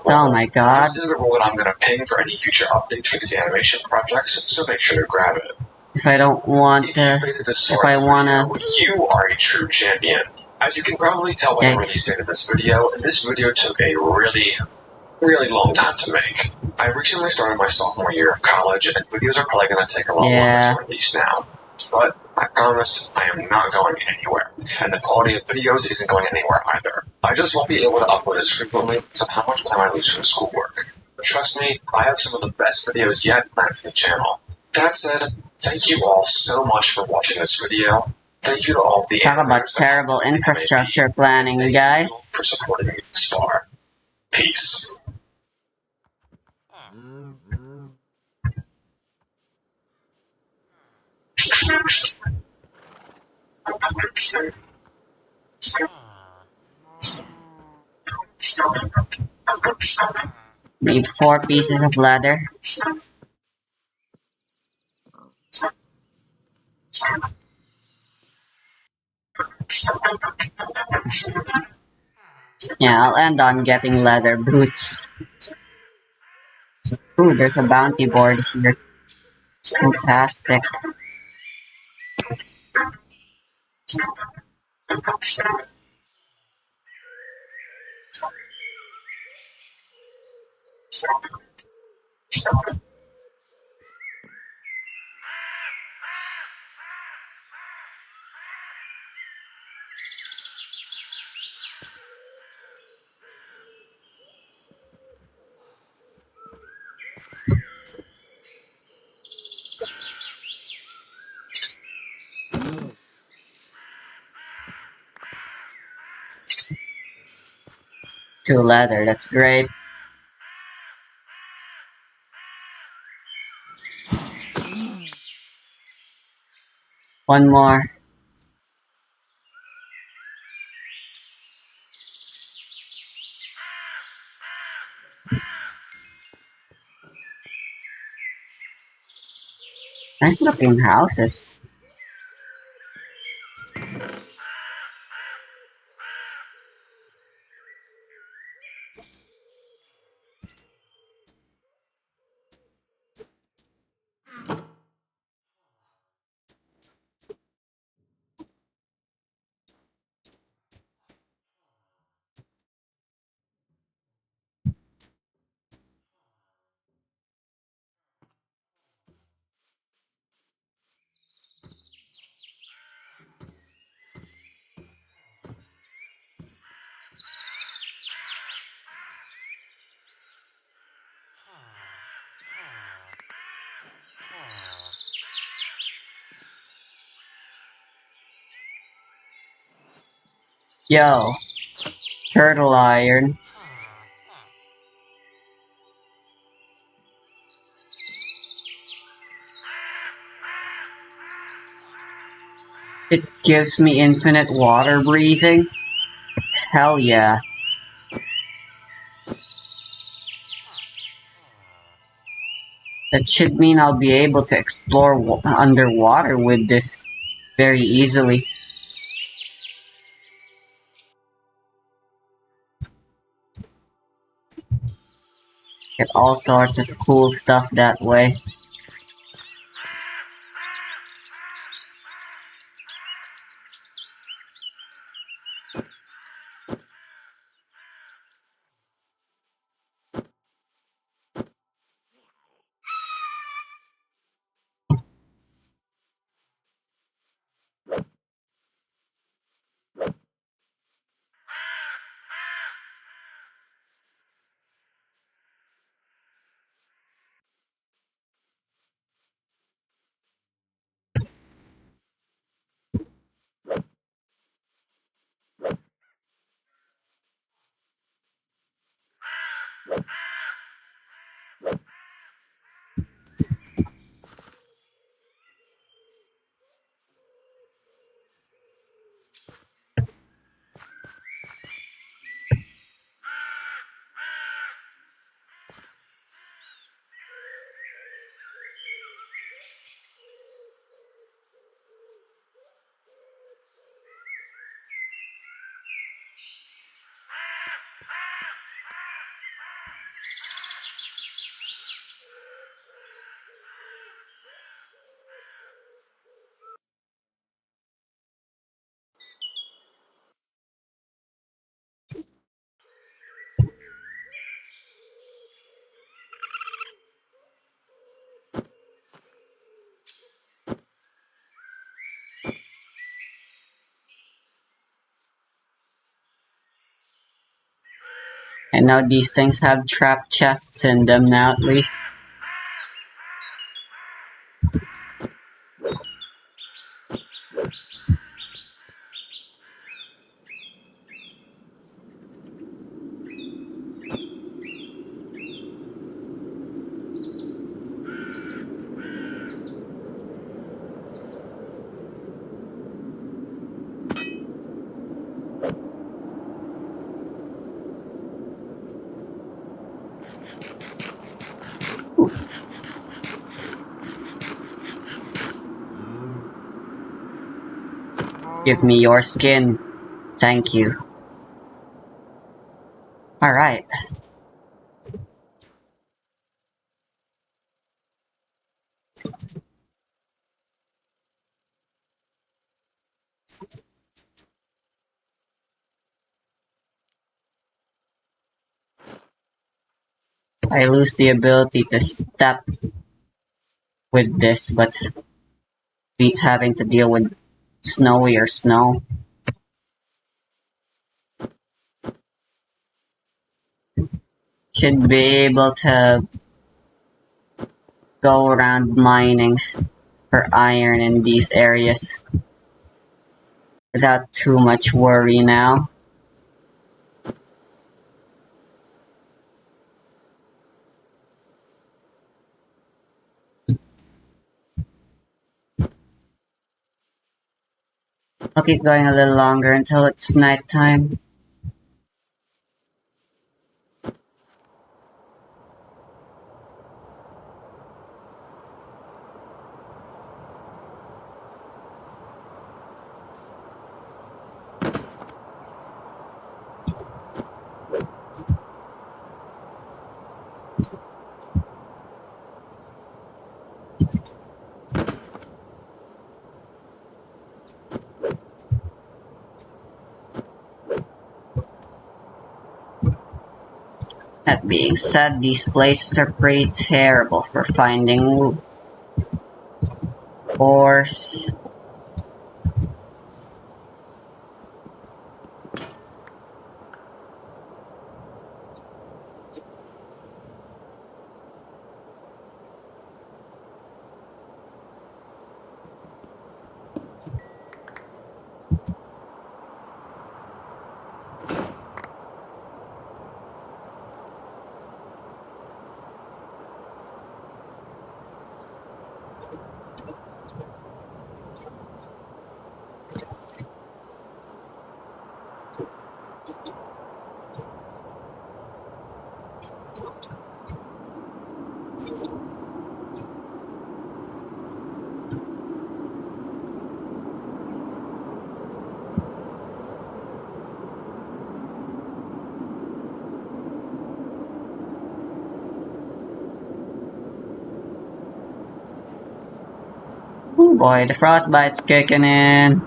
Oh my god. This is the role that I'm going to ping for any future updates for these animation projects, so make sure to grab it. If I don't want to, if I wanna... You are a true champion. As you can probably tell by the release date of this video took a really long time to make. I recently started my sophomore year of college, and videos are probably going to take a lot longer to release now. But I promise I am not going anywhere, and the quality of videos isn't going anywhere either. I just won't be able to upload as frequently because of how much time I lose from schoolwork. But trust me, I have some of the best videos yet planned for the channel. That said, thank you all so much for watching this video. Thank you to all of the Talk about terrible infrastructure planning, guys. Thank you for supporting me this far. Peace. Need 4 pieces of leather. Yeah, I'll end on getting leather boots. Ooh, there's a bounty board here. Fantastic. Two leather, that's great. One more. Nice looking houses. Yo, turtle iron. It gives me infinite water breathing. Hell yeah. That should mean I'll be able to explore underwater with this very easily. Get all sorts of cool stuff that way. And now these things have trap chests in them now at least. Give me your skin. Thank you. Alright. I lose the ability to step with this, but beats having to deal with snowier snow. Should be able to go around mining for iron in these areas without too much worry now. I'll keep going a little longer until it's nighttime. That being said, these places are pretty terrible for finding loot. Of course. Oh boy, the frostbite's kicking in.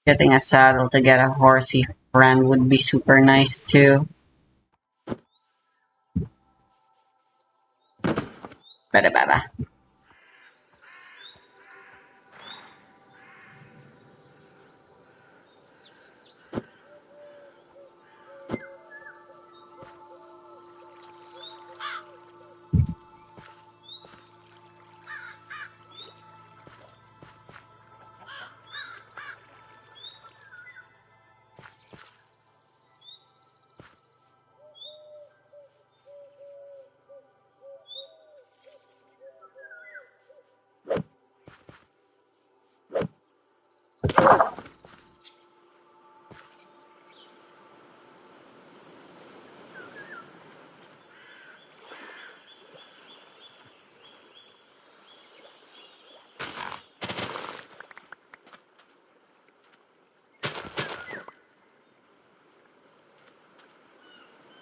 Getting a saddle to get a horsey friend would be super nice too. Bada.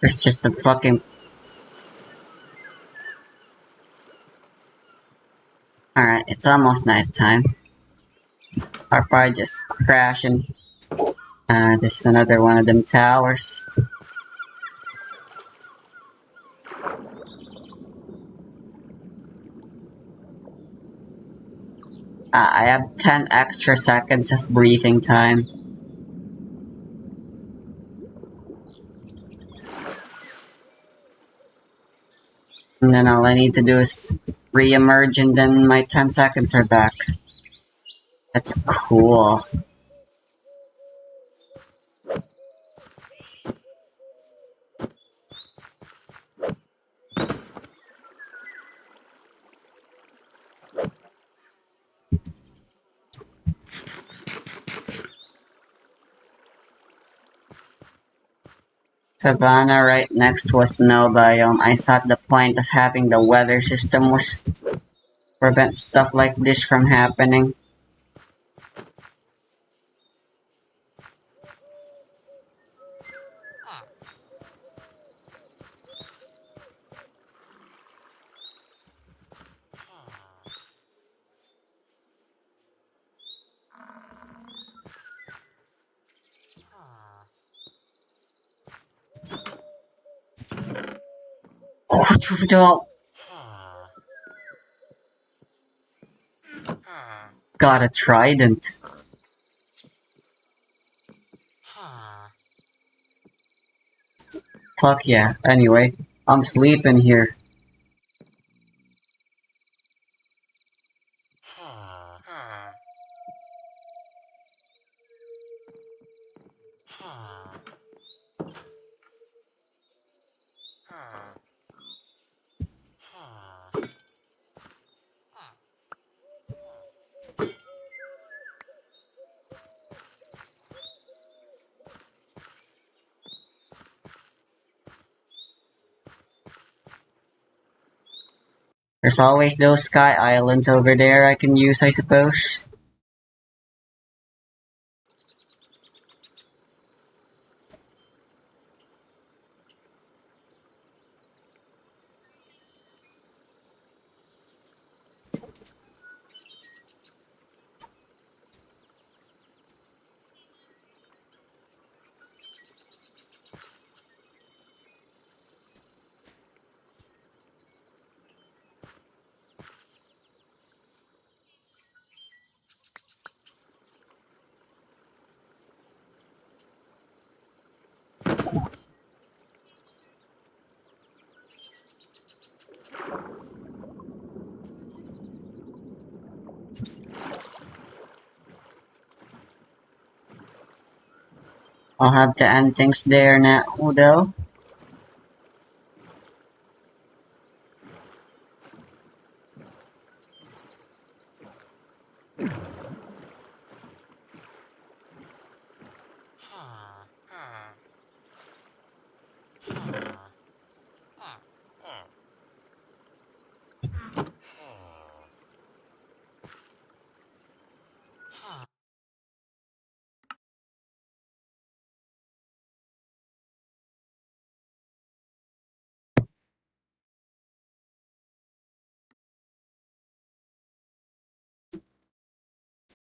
It's just a fucking... Alright, it's almost night time. Our fire just crashing. This is another one of them towers. I have 10 extra seconds of breathing time. And then all I need to do is re-emerge and then my 10 seconds are back. That's cool. Savannah right next to a snow biome. I thought the point of having the weather system was to prevent stuff like this from happening. Got a trident. Fuck yeah. Anyway, I'm sleeping here. There's always those sky islands over there I can use, I suppose. I'll have to end things there now, though.